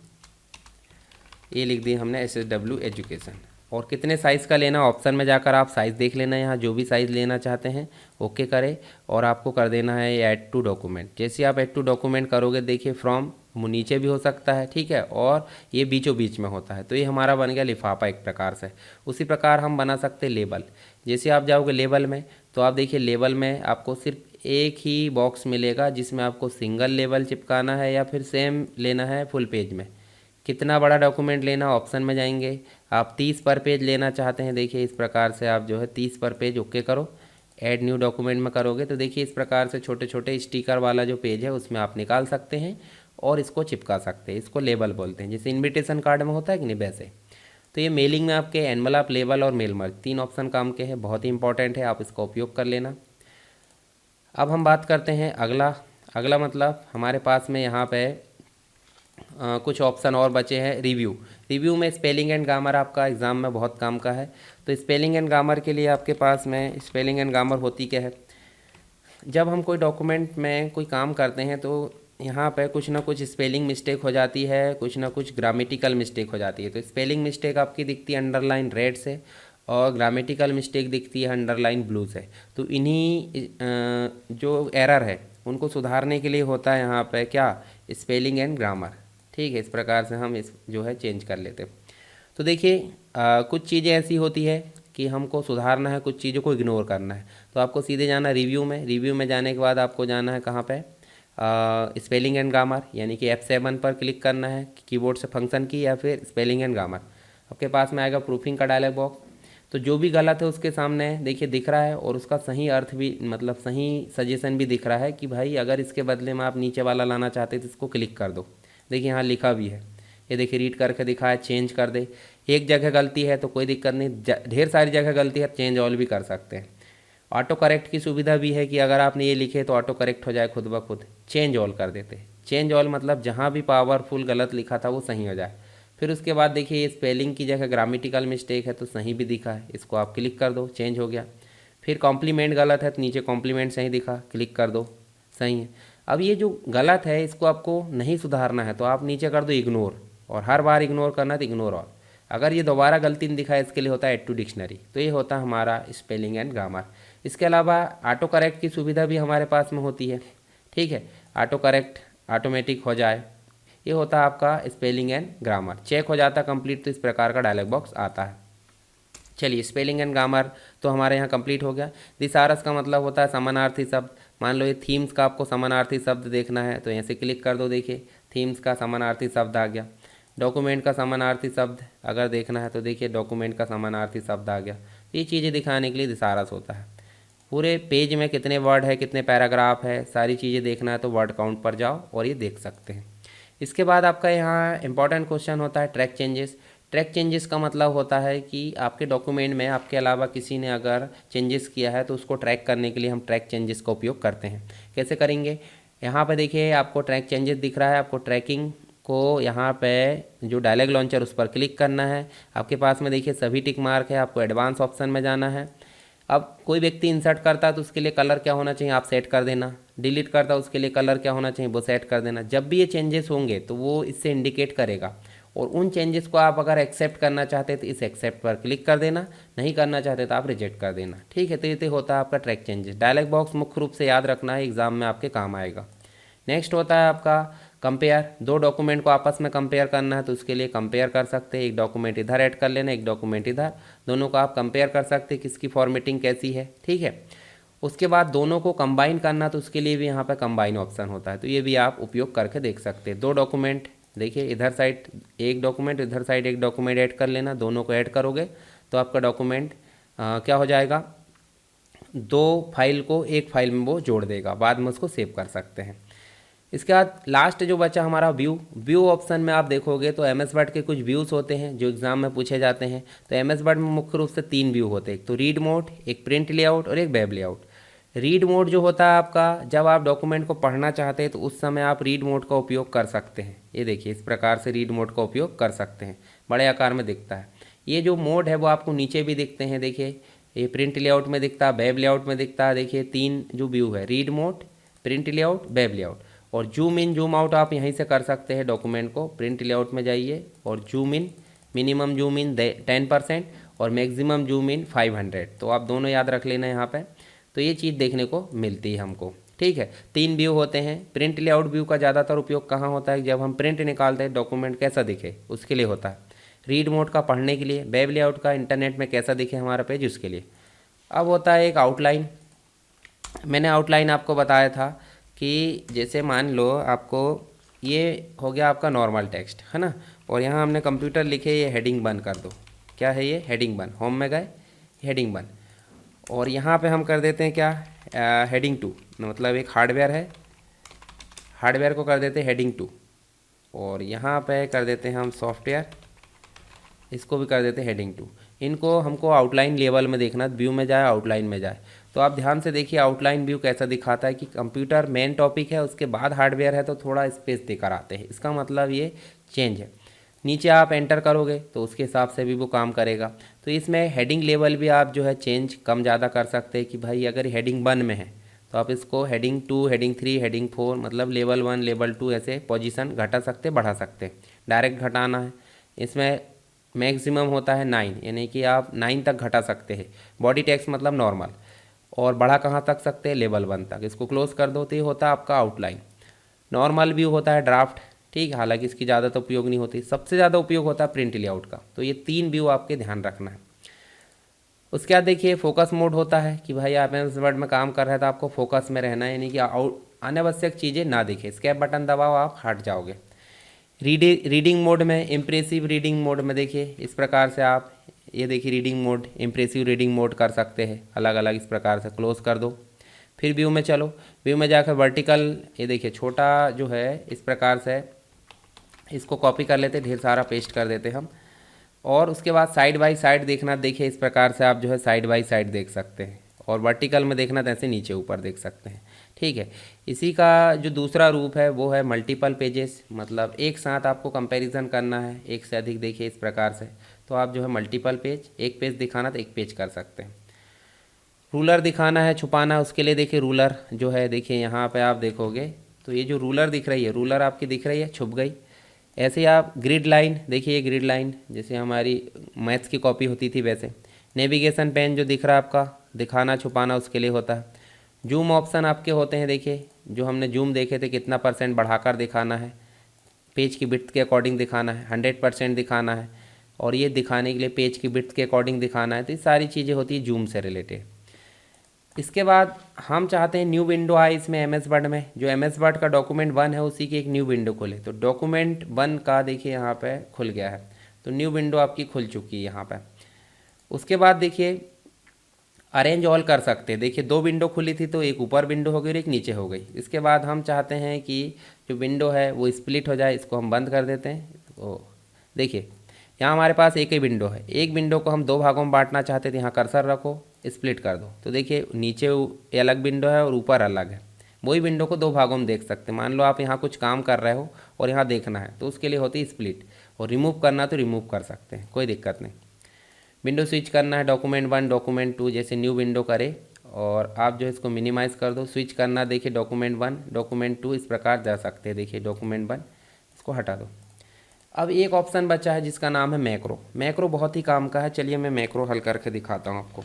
[SPEAKER 1] ये लिख दिए हमने SSW एजुकेशन। और कितने साइज़ का लेना, ऑप्शन में जाकर आप साइज़ देख लेना, यहाँ जो भी साइज़ लेना चाहते हैं ओके करें। और आपको कर देना है ऐड टू डॉक्यूमेंट। जैसे आप ऐड टू डॉक्यूमेंट करोगे देखिए फ्रॉम नीचे भी हो सकता है, ठीक है, और ये बीचों बीच में होता है। तो ये हमारा बन गया लिफाफा एक प्रकार से। उसी प्रकार हम बना सकते लेबल। जैसे आप जाओगे लेबल में तो आप देखिए लेबल में आपको सिर्फ एक ही बॉक्स मिलेगा जिसमें आपको सिंगल लेबल चिपकाना है या फिर सेम लेना है फुल पेज में। कितना बड़ा डॉक्यूमेंट लेना, ऑप्शन में जाएंगे, आप 30 पर पेज लेना चाहते हैं, देखिए इस प्रकार से आप जो है 30 पर पेज ओके करो। ऐड न्यू डॉक्यूमेंट में करोगे तो देखिए इस प्रकार से छोटे छोटे स्टिकर वाला जो पेज है उसमें आप निकाल सकते हैं और इसको चिपका सकते हैं। इसको लेबल बोलते हैं, जैसे इन्विटेशन कार्ड में होता है कि नहीं वैसे। तो ये मेलिंग में आपके एनवलप, लेबल और मेल मर्ज 3 ऑप्शन काम के हैं, बहुत ही इंपॉर्टेंट है, आप इसका उपयोग कर लेना। अब हम बात करते हैं अगला। अगला मतलब हमारे पास में यहाँ पे कुछ ऑप्शन और बचे हैं। रिव्यू। रिव्यू में स्पेलिंग एंड ग्रामर आपका एग्ज़ाम में बहुत काम का है। तो स्पेलिंग एंड ग्रामर के लिए आपके पास में स्पेलिंग एंड ग्रामर होती क्या है, जब हम कोई डॉक्यूमेंट में कोई काम करते हैं तो यहाँ पे कुछ ना कुछ स्पेलिंग मिस्टेक हो जाती है, कुछ ना कुछ ग्रामेटिकल मिस्टेक हो जाती है। तो स्पेलिंग मिस्टेक आपकी दिखती है अंडरलाइन रेड से और ग्रामेटिकल मिस्टेक दिखती है अंडरलाइन ब्लू से। तो इन्हीं जो एरर है उनको सुधारने के लिए होता है यहाँ पे क्या, स्पेलिंग एंड ग्रामर। ठीक है, इस प्रकार से हम इस जो है चेंज कर लेते हैं। तो देखिए कुछ चीज़ें ऐसी होती है कि हमको सुधारना है, कुछ चीज़ों को इग्नोर करना है, तो आपको सीधे जाना रिव्यू में। रिव्यू में जाने के बाद आपको जाना है कहाँ पे, स्पेलिंग एंड ग्रामर, यानी कि F7 पर क्लिक करना है कीबोर्ड से फंक्शन की, या फिर स्पेलिंग एंड ग्रामर। आपके पास में आएगा प्रूफिंग का डायलॉग बॉक्स। तो जो भी गलत है उसके सामने देखिए दिख रहा है, और उसका सही अर्थ भी, मतलब सही सजेशन भी दिख रहा है कि भाई अगर इसके बदले में आप नीचे वाला लाना चाहते तो इसको क्लिक कर दो। देखिए यहाँ लिखा भी है, ये देखिए रीड करके दिखा है, चेंज कर दे। एक जगह गलती है तो कोई दिक्कत नहीं, ढेर सारी जगह गलती है, चेंज ऑल भी कर सकते हैं। ऑटो करेक्ट की सुविधा भी है कि अगर आपने ये लिखे तो ऑटो करेक्ट हो जाए खुद ब खुद। चेंज ऑल कर देते हैं, चेंज ऑल मतलब जहाँ भी पावरफुल गलत लिखा था वो सही हो जाए। फिर उसके बाद देखिए ये स्पेलिंग की जगह ग्रामेटिकल मिस्टेक है तो सही भी दिखा है, इसको आप क्लिक कर दो, चेंज हो गया। फिर कॉम्प्लीमेंट गलत है तो नीचे कॉम्प्लीमेंट सही दिखा, क्लिक कर दो, सही है। अब ये जो गलत है इसको आपको नहीं सुधारना है तो आप नीचे कर दो इग्नोर, और हर बार इग्नोर करना है तो इग्नोर ऑल। अगर ये दोबारा गलती नहीं दिखाए इसके लिए होता है ऐड टू डिक्शनरी। तो ये होता है हमारा स्पेलिंग एंड ग्रामर। इसके अलावा ऑटो करेक्ट की सुविधा भी हमारे पास में होती है, ठीक है, ऑटो करेक्ट ऑटोमेटिक हो जाए, ये होता है आपका स्पेलिंग एंड ग्रामर। चेक हो जाता है कंप्लीट तो इस प्रकार का डायलॉग बॉक्स आता है। चलिए स्पेलिंग एंड ग्रामर तो हमारे यहाँ कंप्लीट हो गया। दिसारस का मतलब होता है समानार्थी शब्द। मान लो ये थीम्स का आपको समानार्थी शब्द देखना है तो यहाँ से क्लिक कर दो, देखिए थीम्स का समानार्थी शब्द आ गया। डॉक्यूमेंट का समानार्थी शब्द अगर देखना है तो देखिए डॉक्यूमेंट का समानार्थी शब्द आ गया। ये चीज़ें दिखाने के लिए दिसारस होता है। पूरे पेज में कितने वर्ड है, कितने पैराग्राफ है, सारी चीज़ें देखना है तो वर्ड काउंट पर जाओ और ये देख सकते हैं। इसके बाद आपका यहाँ इंपॉर्टेंट क्वेश्चन होता है ट्रैक चेंजेस। ट्रैक चेंजेस का मतलब होता है कि आपके डॉक्यूमेंट में आपके अलावा किसी ने अगर चेंजेस किया है तो उसको ट्रैक करने के लिए हम ट्रैक चेंजेस का उपयोग करते हैं। कैसे करेंगे, यहाँ पे देखिए आपको ट्रैक चेंजेस दिख रहा है। आपको ट्रैकिंग को यहाँ पे जो डायलॉग लॉन्चर उस पर क्लिक करना है। आपके पास में देखिए सभी टिक मार्क है, आपको एडवांस ऑप्शन में जाना है। अब कोई व्यक्ति इंसर्ट करता है तो उसके लिए कलर क्या होना चाहिए आप सेट कर देना। डिलीट करता है उसके लिए कलर क्या होना चाहिए वो सेट कर देना। जब भी ये चेंजेस होंगे तो वो इससे इंडिकेट करेगा, और उन चेंजेस को आप अगर एक्सेप्ट करना चाहते हैं तो इस एक्सेप्ट पर क्लिक कर देना, नहीं करना चाहते तो आप रिजेक्ट कर देना, ठीक है। तो ये होता है आपका ट्रैक चेंजेस। डायलॉग बॉक्स मुख्य रूप से याद रखना है, एग्जाम में आपके काम आएगा। नेक्स्ट होता है आपका कंपेयर। दो डॉक्यूमेंट को आपस में कंपेयर करना है तो उसके लिए कंपेयर कर सकते हैं। एक डॉक्यूमेंट इधर ऐड कर लेना, एक डॉक्यूमेंट इधर, दोनों को आप कंपेयर कर सकते हैं किसकी फॉर्मेटिंग कैसी है, ठीक है। उसके बाद दोनों को कंबाइन करना तो उसके लिए भी यहाँ पर कंबाइन ऑप्शन होता है, तो ये भी आप उपयोग करके देख सकते हैं। दो डॉक्यूमेंट देखिए इधर साइड एक डॉक्यूमेंट, इधर साइड एक डॉक्यूमेंट ऐड कर लेना, दोनों को ऐड करोगे तो आपका डॉक्यूमेंट क्या हो जाएगा, दो फाइल को एक फाइल में वो जोड़ देगा, बाद में उसको सेव कर सकते हैं। इसके बाद लास्ट जो बचा हमारा व्यू ऑप्शन में आप देखोगे तो एमएस वर्ड के कुछ व्यूज़ होते हैं जो एग्जाम में पूछे जाते हैं। तो एमएस वर्ड में मुख्य रूप से 3 व्यू होते हैं, एक तो रीड मोड, एक प्रिंट लेआउट और एक वेब लेआउट। रीड मोड जो होता है आपका, जब आप डॉक्यूमेंट को पढ़ना चाहते हैं तो उस समय आप रीड मोड का उपयोग कर सकते हैं। ये देखिए इस प्रकार से रीड मोड का उपयोग कर सकते हैं, बड़े आकार में दिखता है। ये जो मोड है वो आपको नीचे भी दिखते हैं, देखिए ये प्रिंट लेआउट में दिखता है, वेब लेआउट में दिखता है। देखिए 3 जो व्यू है, read mode, print layout, web layout. और जूम इन जूम आउट आप यहीं से कर सकते हैं डॉक्यूमेंट को। प्रिंट लेआउट में जाइए और zoom in, minimum zoom in 10% और मैक्सिमम जूम इन 500, तो आप दोनों याद रख लेना यहाँ पे। तो ये चीज़ देखने को मिलती है हमको, ठीक है। 3 व्यू होते हैं। प्रिंट लेआउट व्यू का ज़्यादातर उपयोग कहाँ होता है, जब हम प्रिंट निकालते हैं डॉक्यूमेंट कैसा दिखे उसके लिए होता है। रीड मोड का पढ़ने के लिए, वेब लेआउट का इंटरनेट में कैसा दिखे हमारा पेज उसके लिए। अब होता है एक आउटलाइन। मैंने आउटलाइन आपको बताया था कि जैसे मान लो आपको ये हो गया आपका नॉर्मल टेक्स्ट है ना, और यहाँ हमने कंप्यूटर लिखे ये हेडिंग बंद कर दो। क्या है ये, हेडिंग बंद। होम में गए, हेडिंग बंद, और यहाँ पे हम कर देते हैं क्या, हेडिंग 2, मतलब एक हार्डवेयर है, हार्डवेयर को कर देते हैं हेडिंग 2, और यहाँ पे कर देते हैं हम सॉफ्टवेयर, इसको भी कर देते हैं हेडिंग 2। इनको हमको आउटलाइन लेवल में देखना, व्यू में जाए आउटलाइन में जाए। तो आप ध्यान से देखिए आउटलाइन व्यू कैसा दिखाता है कि कंप्यूटर मेन टॉपिक है, उसके बाद हार्डवेयर है तो थोड़ा स्पेस देकर आते हैं, इसका मतलब ये चेंज है। नीचे आप एंटर करोगे तो उसके हिसाब से भी वो काम करेगा। तो इसमें हेडिंग लेवल भी आप जो है चेंज कम ज़्यादा कर सकते हैं कि भाई अगर हेडिंग 1 में है तो आप इसको हेडिंग 2, हेडिंग 3, हेडिंग 4, मतलब लेवल 1, लेवल 2 ऐसे पोजीशन घटा सकते, बढ़ा सकते। डायरेक्ट घटाना है, इसमें मैक्सिमम होता है 9, यानी कि आप 9 तक घटा सकते हैं। बॉडी टेक्स्ट मतलब नॉर्मल, और बढ़ा कहाँ तक सकते हैं, लेवल 1 तक। इसको क्लोज कर दो तो ये होता है आपका आउटलाइन। नॉर्मल व्यू होता है ड्राफ्ट, ठीक है, हालांकि इसकी ज़्यादा तो उपयोग नहीं होती, सबसे ज़्यादा उपयोग होता है प्रिंट लेआउट का। तो ये 3 व्यू आपके ध्यान रखना है। उसके बाद देखिए फोकस मोड होता है कि भाई आप एम एस वर्ड में काम कर रहे हैं तो आपको फोकस में रहना है, यानी कि अनावश्यक चीज़ें ना दिखे। स्केप बटन दबाओ, आप हट जाओगे। रीडिंग मोड में, इम्प्रेसिव रीडिंग मोड में देखिए इस प्रकार से आप ये देखिए reading mode, impressive reading mode कर सकते हैं अलग अलग इस प्रकार से। क्लोज कर दो, फिर व्यू में चलो, व्यू में जाकर वर्टिकल, ये देखिए छोटा जो है इस प्रकार से इसको कॉपी कर लेते, ढेर सारा पेस्ट कर देते हम। और उसके बाद साइड बाई साइड देखना, देखिए इस प्रकार से आप जो है साइड बाई साइड देख सकते हैं। और वर्टिकल में देखना तो ऐसे नीचे ऊपर देख सकते हैं, ठीक है। इसी का जो दूसरा रूप है वो है मल्टीपल पेजेस, मतलब एक साथ आपको कंपैरिजन करना है एक से अधिक, देखिए इस प्रकार से। तो आप जो है मल्टीपल पेज, एक पेज दिखाना तो एक पेज कर सकते हैं। रूलर दिखाना है, छुपाना है, उसके लिए देखिए रूलर जो है, देखिए यहाँ पे आप देखोगे तो ये जो रूलर दिख रही है, रूलर आपकी दिख रही है, छुप गई। ऐसे ही आप ग्रिड लाइन, देखिए ये ग्रिड लाइन जैसे हमारी मैथ्स की कॉपी होती थी वैसे। नेविगेशन पेन जो दिख रहा है आपका, दिखाना छुपाना उसके लिए होता है। जूम ऑप्शन आपके होते हैं, देखिए जो हमने जूम देखे थे कितना % बढ़ाकर दिखाना है, पेज की विड्थ के अकॉर्डिंग दिखाना है, 100% दिखाना है, और ये दिखाने के लिए पेज की विड्थ के अकॉर्डिंग दिखाना है। तो ये सारी चीज़ें होती है जूम से रिलेटेड। इसके बाद हम चाहते हैं न्यू विंडो आए इसमें एम एस वर्ड में, जो एम एस वर्ड का डॉक्यूमेंट 1 है उसी की एक न्यू विंडो खुले। तो डॉक्यूमेंट 1 का देखिए यहाँ पे खुल गया है, तो न्यू विंडो आपकी खुल चुकी है यहाँ पे। उसके बाद देखिए अरेंज ऑल कर सकते हैं, देखिए 2 विंडो खुली थी तो एक ऊपर विंडो हो गई और एक नीचे हो गई। इसके बाद हम चाहते हैं कि जो विंडो है वो स्प्लिट हो जाए, इसको हम बंद कर देते हैं। तो देखिए यहाँ हमारे पास एक ही विंडो है, एक विंडो को हम 2 भागों में बांटना चाहते थे, यहाँ कर्सर रखो, स्प्लिट कर दो, तो देखिए नीचे अलग विंडो है और ऊपर अलग है। वही विंडो को 2 भागों में देख सकते हैं। मान लो आप यहाँ कुछ काम कर रहे हो और यहाँ देखना है, तो उसके लिए होती है स्प्लिट। और रिमूव करना तो रिमूव कर सकते हैं, कोई दिक्कत नहीं। विंडो स्विच करना है, डॉक्यूमेंट 1 डॉक्यूमेंट 2 जैसे न्यू विंडो करे, और आप जो है इसको मिनिमाइज़ कर दो। स्विच करना, देखिए डॉक्यूमेंट 1 डॉक्यूमेंट 2 इस प्रकार जा सकते हैं। देखिए डॉक्यूमेंट 1 इसको हटा दो। अब एक ऑप्शन बचा है जिसका नाम है मैक्रो। मैक्रो बहुत ही काम का है, चलिए मैं मैक्रो हल करके दिखाता हूँ आपको।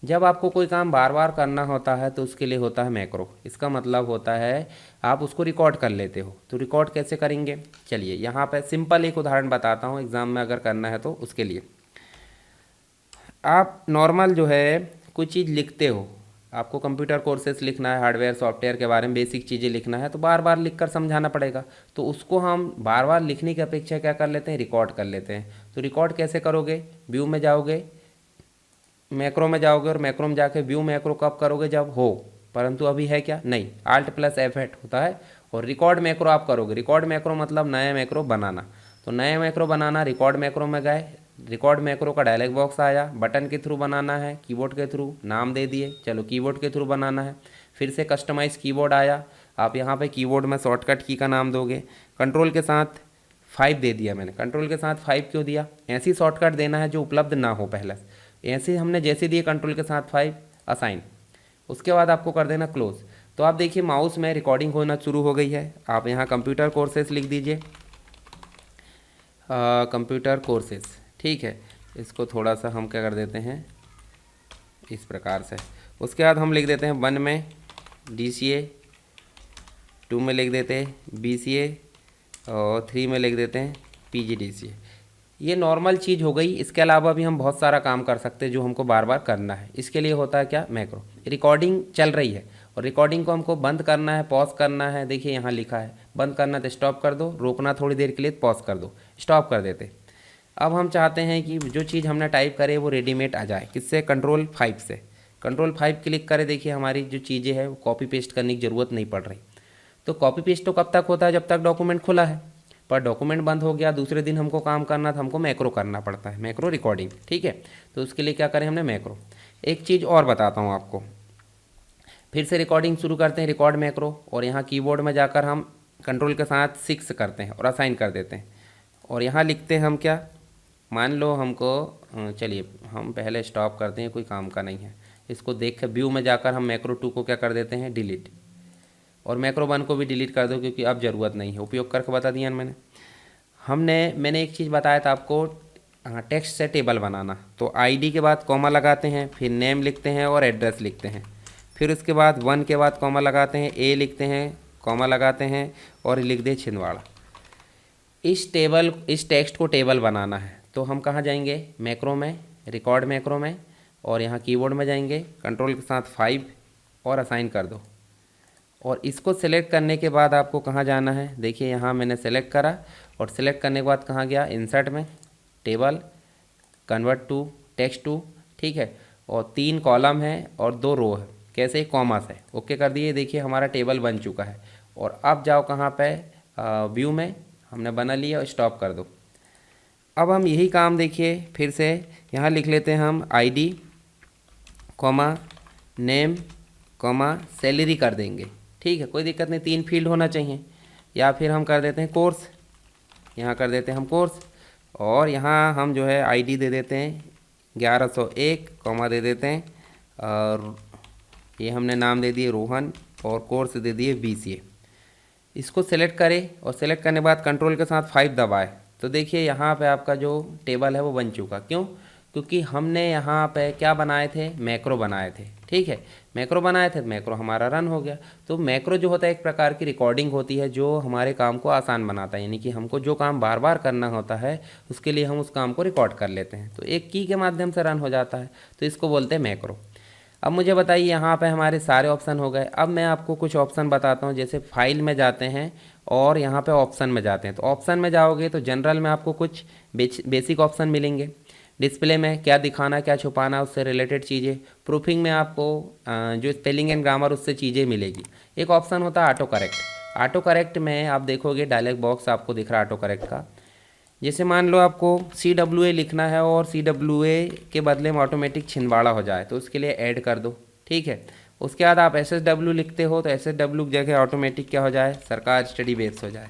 [SPEAKER 1] जब आपको कोई काम बार बार करना होता है तो उसके लिए होता है मैक्रो। इसका मतलब होता है आप उसको रिकॉर्ड कर लेते हो। तो रिकॉर्ड कैसे करेंगे, चलिए यहाँ पे सिंपल एक उदाहरण बताता हूँ, एग्ज़ाम में अगर करना है तो उसके लिए। आप नॉर्मल जो है कोई चीज़ लिखते हो, आपको कंप्यूटर कोर्सेस लिखना है, हार्डवेयर सॉफ्टवेयर के बारे में बेसिक चीज़ें लिखना है, तो बार बार लिख कर समझाना पड़ेगा। तो उसको हम बार बार लिखने की अपेक्षा क्या कर लेते हैं, रिकॉर्ड कर लेते हैं। तो रिकॉर्ड कैसे करोगे, व्यू में जाओगे, मैक्रो में जाओगे, और मैक्रो में जाके व्यू मैक्रो कब करोगे, जब हो, परंतु अभी है क्या, नहीं। Alt+F8 होता है और रिकॉर्ड मैक्रो आप करोगे। रिकॉर्ड मैक्रो मतलब नया मैक्रो बनाना। तो नया मैक्रो बनाना, रिकॉर्ड मैक्रो में गए, रिकॉर्ड मैक्रो का डायलॉग बॉक्स आया, बटन के थ्रू बनाना है, कीबोर्ड के थ्रू, नाम दे दिए, चलो कीबोर्ड के थ्रू बनाना है। फिर से कस्टमाइज कीबोर्ड आया, आप यहाँ पे कीबोर्ड में शॉर्टकट की का नाम दोगे, कंट्रोल के साथ 5 दे दिया मैंने। कंट्रोल के साथ 5 क्यों दिया, ऐसी शॉर्टकट देना है जो उपलब्ध ना हो पहले। ऐसे हमने जैसे दिए कंट्रोल के साथ 5 असाइन, उसके बाद आपको कर देना क्लोज। तो आप देखिए माउस में रिकॉर्डिंग होना शुरू हो गई है। आप यहाँ कंप्यूटर कोर्सेस लिख दीजिए, कंप्यूटर कोर्सेस, ठीक है। इसको थोड़ा सा हम क्या कर देते हैं इस प्रकार से। उसके बाद हम लिख देते हैं 1 में DCA, 2 में लिख देते हैं BCA, और 3 में लिख देते हैं PGDCA। ये नॉर्मल चीज़ हो गई। इसके अलावा भी हम बहुत सारा काम कर सकते हैं जो हमको बार बार करना है। इसके लिए होता है क्या, मैक्रो। रिकॉर्डिंग चल रही है और रिकॉर्डिंग को हमको बंद करना है, पॉज करना है, देखिए यहाँ लिखा है बंद करना तो स्टॉप कर दो, रोकना थोड़ी देर के लिए पॉज कर दो, स्टॉप कर देते। अब हम चाहते हैं कि जो चीज़ हमने टाइप करे वो रेडीमेड आ जाए, किससे, कंट्रोल 5 से। कंट्रोल 5 क्लिक करें, देखिए हमारी जो चीज़ें हैं वो कॉपी पेस्ट करने की ज़रूरत नहीं पड़ रही। तो कॉपी पेस्ट तो कब तक होता है, जब तक डॉक्यूमेंट खुला है, पर डॉक्यूमेंट बंद हो गया, दूसरे दिन हमको काम करना था, हमको मैक्रो करना पड़ता है, मैक्रो रिकॉर्डिंग, ठीक है। तो उसके लिए क्या करें हमने, मैक्रो। एक चीज़ और बताता हूँ आपको, फिर से रिकॉर्डिंग शुरू करते हैं, रिकॉर्ड मैक्रो, और यहाँ कीबोर्ड में जाकर हम कंट्रोल के साथ 6 करते हैं और असाइन कर देते हैं। और यहाँ लिखते हैं हम क्या, मान लो हमको, चलिए हम पहले स्टॉप करते हैं, कोई काम का नहीं है। इसको देख कर व्यू में जाकर हम मैक्रो 2 को क्या कर देते हैं, डिलीट, और मैक्रो 1 को भी डिलीट कर दो क्योंकि अब ज़रूरत नहीं है, उपयोग करके बता दिया मैंने एक चीज़ बताया था आपको, टेक्स्ट से टेबल बनाना। तो ID के बाद कॉमा लगाते हैं, फिर नेम लिखते हैं और एड्रेस लिखते हैं, फिर उसके बाद 1 के बाद कॉमा लगाते हैं, A लिखते हैं, कॉमा लगाते हैं और लिख दे छिंदवाड़ा। इस टेक्स्ट को टेबल बनाना है, तो हम कहाँ जाएंगे, मैक्रो में, रिकॉर्ड मैक्रो में, और यहाँ कीबोर्ड में जाएंगे, कंट्रोल के साथ 5 और असाइन कर दो। और इसको सेलेक्ट करने के बाद आपको कहाँ जाना है, देखिए यहाँ मैंने सेलेक्ट करा और सेलेक्ट करने के बाद कहाँ गया, इंसर्ट में, table, convert to text to, ठीक है। और 3 कॉलम है और 2 रो है, कैसे, कॉमा से, ओके कर दिए। देखिए हमारा टेबल बन चुका है। और अब जाओ कहाँ पे, व्यू में, हमने बना लिया और स्टॉप कर दो। अब हम यही काम देखिए फिर से यहाँ लिख लेते हैं हम ID, comma, name, comma, salary कर देंगे, ठीक है, कोई दिक्कत नहीं, 3 फील्ड होना चाहिए। या फिर हम कर देते हैं कोर्स, यहाँ कर देते हैं हम कोर्स, और यहाँ हम जो है आईडी दे देते हैं 1101, कॉमा दे देते हैं, और ये हमने नाम दे दिए रोहन, और कोर्स दे दिए BCA। इसको सेलेक्ट करें और सेलेक्ट करने के बाद कंट्रोल के साथ 5 दबाए, तो देखिए यहाँ पे आपका जो टेबल है वो बन चुका। क्यों, क्योंकि हमने यहाँ पे क्या बनाए थे, मैक्रो बनाए थे, ठीक है, मैक्रो बनाए थे, मैक्रो हमारा रन हो गया। तो मैक्रो जो होता है एक प्रकार की रिकॉर्डिंग होती है जो हमारे काम को आसान बनाता है, यानी कि हमको जो काम बार बार करना होता है उसके लिए हम उस काम को रिकॉर्ड कर लेते हैं, तो एक की के माध्यम से रन हो जाता है, तो इसको बोलते हैं मैक्रो। अब मुझे बताइए, यहाँ पे हमारे सारे ऑप्शन हो गए। अब मैं आपको कुछ ऑप्शन बताता हूँ, जैसे फाइल में जाते हैं और यहाँ पे ऑप्शन में जाते हैं। तो ऑप्शन में जाओगे तो जनरल में आपको कुछ बेसिक ऑप्शन मिलेंगे, डिस्प्ले में क्या दिखाना क्या छुपाना उससे रिलेटेड चीज़ें, प्रूफिंग में आपको जो स्पेलिंग एंड ग्रामर उससे चीज़ें मिलेगी। एक ऑप्शन होता है ऑटो करेक्ट। ऑटो करेक्ट में आप देखोगे डायलॉग बॉक्स आपको दिख रहा है ऑटो करेक्ट का। जैसे मान लो आपको CWA लिखना है और CWA के बदले में ऑटोमेटिक छिंदवाड़ा हो जाए, तो उसके लिए ऐड कर दो, ठीक है। उसके बाद आप SSW लिखते हो तो SSW की जगह ऑटोमेटिक क्या हो जाए, सरकार स्टडी बेस हो जाए,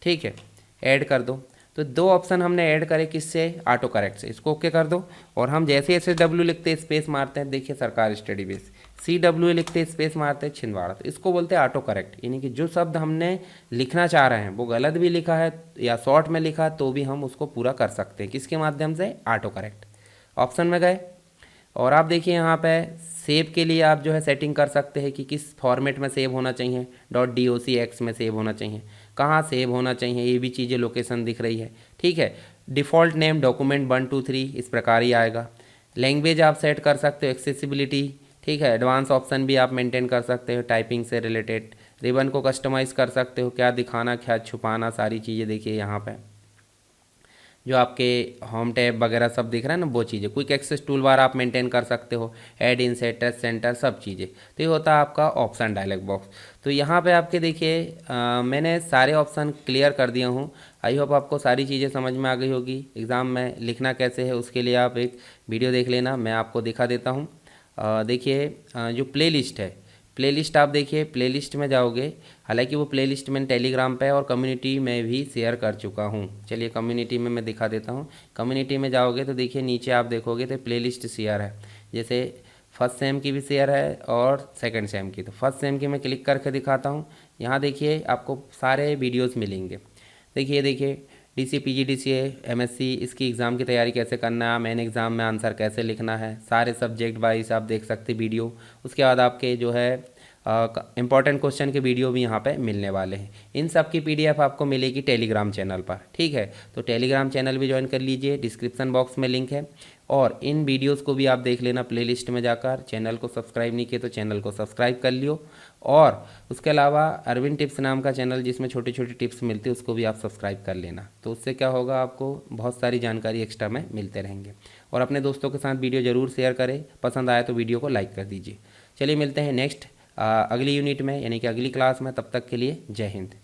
[SPEAKER 1] ठीक है, ऐड कर दो। तो 2 ऑप्शन हमने ऐड करे, किससे, ऑटो करेक्ट से। इसको ओके कर दो। और हम जैसे SSW लिखते हैं स्पेस मारते हैं, देखिए सरकार स्टडी बेस, CWA लिखते हैं स्पेस मारते हैं छिंदवाड़ा, तो इसको बोलते हैं ऑटो करेक्ट। यानी कि जो शब्द हमने लिखना चाह रहे हैं वो गलत भी लिखा है या शॉर्ट में लिखा है तो भी हम उसको पूरा कर सकते हैं, किसके माध्यम से, ऑटो करेक्ट। ऑप्शन में गए और आप देखिए यहाँ पे सेव के लिए आप जो है सेटिंग कर सकते हैं कि किस फॉर्मेट में सेव होना चाहिए, .docx में सेव होना चाहिए, कहाँ सेव होना चाहिए, ये भी चीज़ें लोकेशन दिख रही है, ठीक है। डिफ़ॉल्ट नेम डॉक्यूमेंट 1 2 3 इस प्रकार ही आएगा। लैंग्वेज आप सेट कर सकते हो, एक्सेसिबिलिटी, ठीक है, एडवांस ऑप्शन भी आप मेंटेन कर सकते हो, टाइपिंग से रिलेटेड, रिबन को कस्टमाइज़ कर सकते हो, क्या दिखाना क्या छुपाना, सारी चीज़ें देखिए यहाँ पे जो आपके होम टैब वगैरह सब दिख रहा है ना, वो चीज़ें। क्विक एक्सेस टूल बार आप मेंटेन कर सकते हो, ऐड इंसर्ट टेस्ट सेंटर सब चीज़ें। तो ये होता है आपका ऑप्शन डायलॉग बॉक्स। तो यहाँ पे आपके देखिए मैंने सारे ऑप्शन क्लियर कर दिया हूँ। आई होप आपको सारी चीज़ें समझ में आ गई होगी। एग्ज़ाम में लिखना कैसे है उसके लिए आप एक वीडियो देख लेना, मैं आपको दिखा देता हूँ। देखिए जो प्लेलिस्ट है, प्लेलिस्ट आप देखिए, प्लेलिस्ट में जाओगे, हालांकि वो प्लेलिस्ट मैंने टेलीग्राम पे और कम्युनिटी में भी शेयर कर चुका हूँ। चलिए कम्युनिटी में मैं दिखा देता हूँ। कम्युनिटी में जाओगे तो देखिए नीचे आप देखोगे तो प्लेलिस्ट शेयर है, जैसे फर्स्ट सेम की भी शेयर है और सेकंड सेम की। तो फर्स्ट सेम की मैं क्लिक करके दिखाता हूँ। यहाँ देखिए आपको सारे वीडियोज़ मिलेंगे। देखिए DC PG DCA MSc इसकी एग्ज़ाम की तैयारी कैसे करना है, मेन एग्ज़ाम में आंसर कैसे लिखना है, सारे सब्जेक्ट वाइज आप देख सकते वीडियो। उसके बाद आपके जो है इंपॉर्टेंट क्वेश्चन के वीडियो भी यहाँ पे मिलने वाले हैं। इन सब की PDF आपको मिलेगी टेलीग्राम चैनल पर, ठीक है। तो टेलीग्राम चैनल भी ज्वाइन कर लीजिए, डिस्क्रिप्शन बॉक्स में लिंक है। और इन वीडियोस को भी आप देख लेना प्लेलिस्ट में जाकर। चैनल को सब्सक्राइब नहीं किए तो चैनल को सब्सक्राइब कर लियो। और उसके अलावा अरविंद टिप्स नाम का चैनल जिसमें छोटी छोटी टिप्स मिलती है उसको भी आप सब्सक्राइब कर लेना। तो उससे क्या होगा, आपको बहुत सारी जानकारी एक्स्ट्रा में मिलते रहेंगे। और अपने दोस्तों के साथ वीडियो ज़रूर शेयर करें, पसंद आया तो वीडियो को लाइक कर दीजिए। चलिए मिलते हैं नेक्स्ट अगली यूनिट में, यानी कि अगली क्लास में। तब तक के लिए जय हिंद।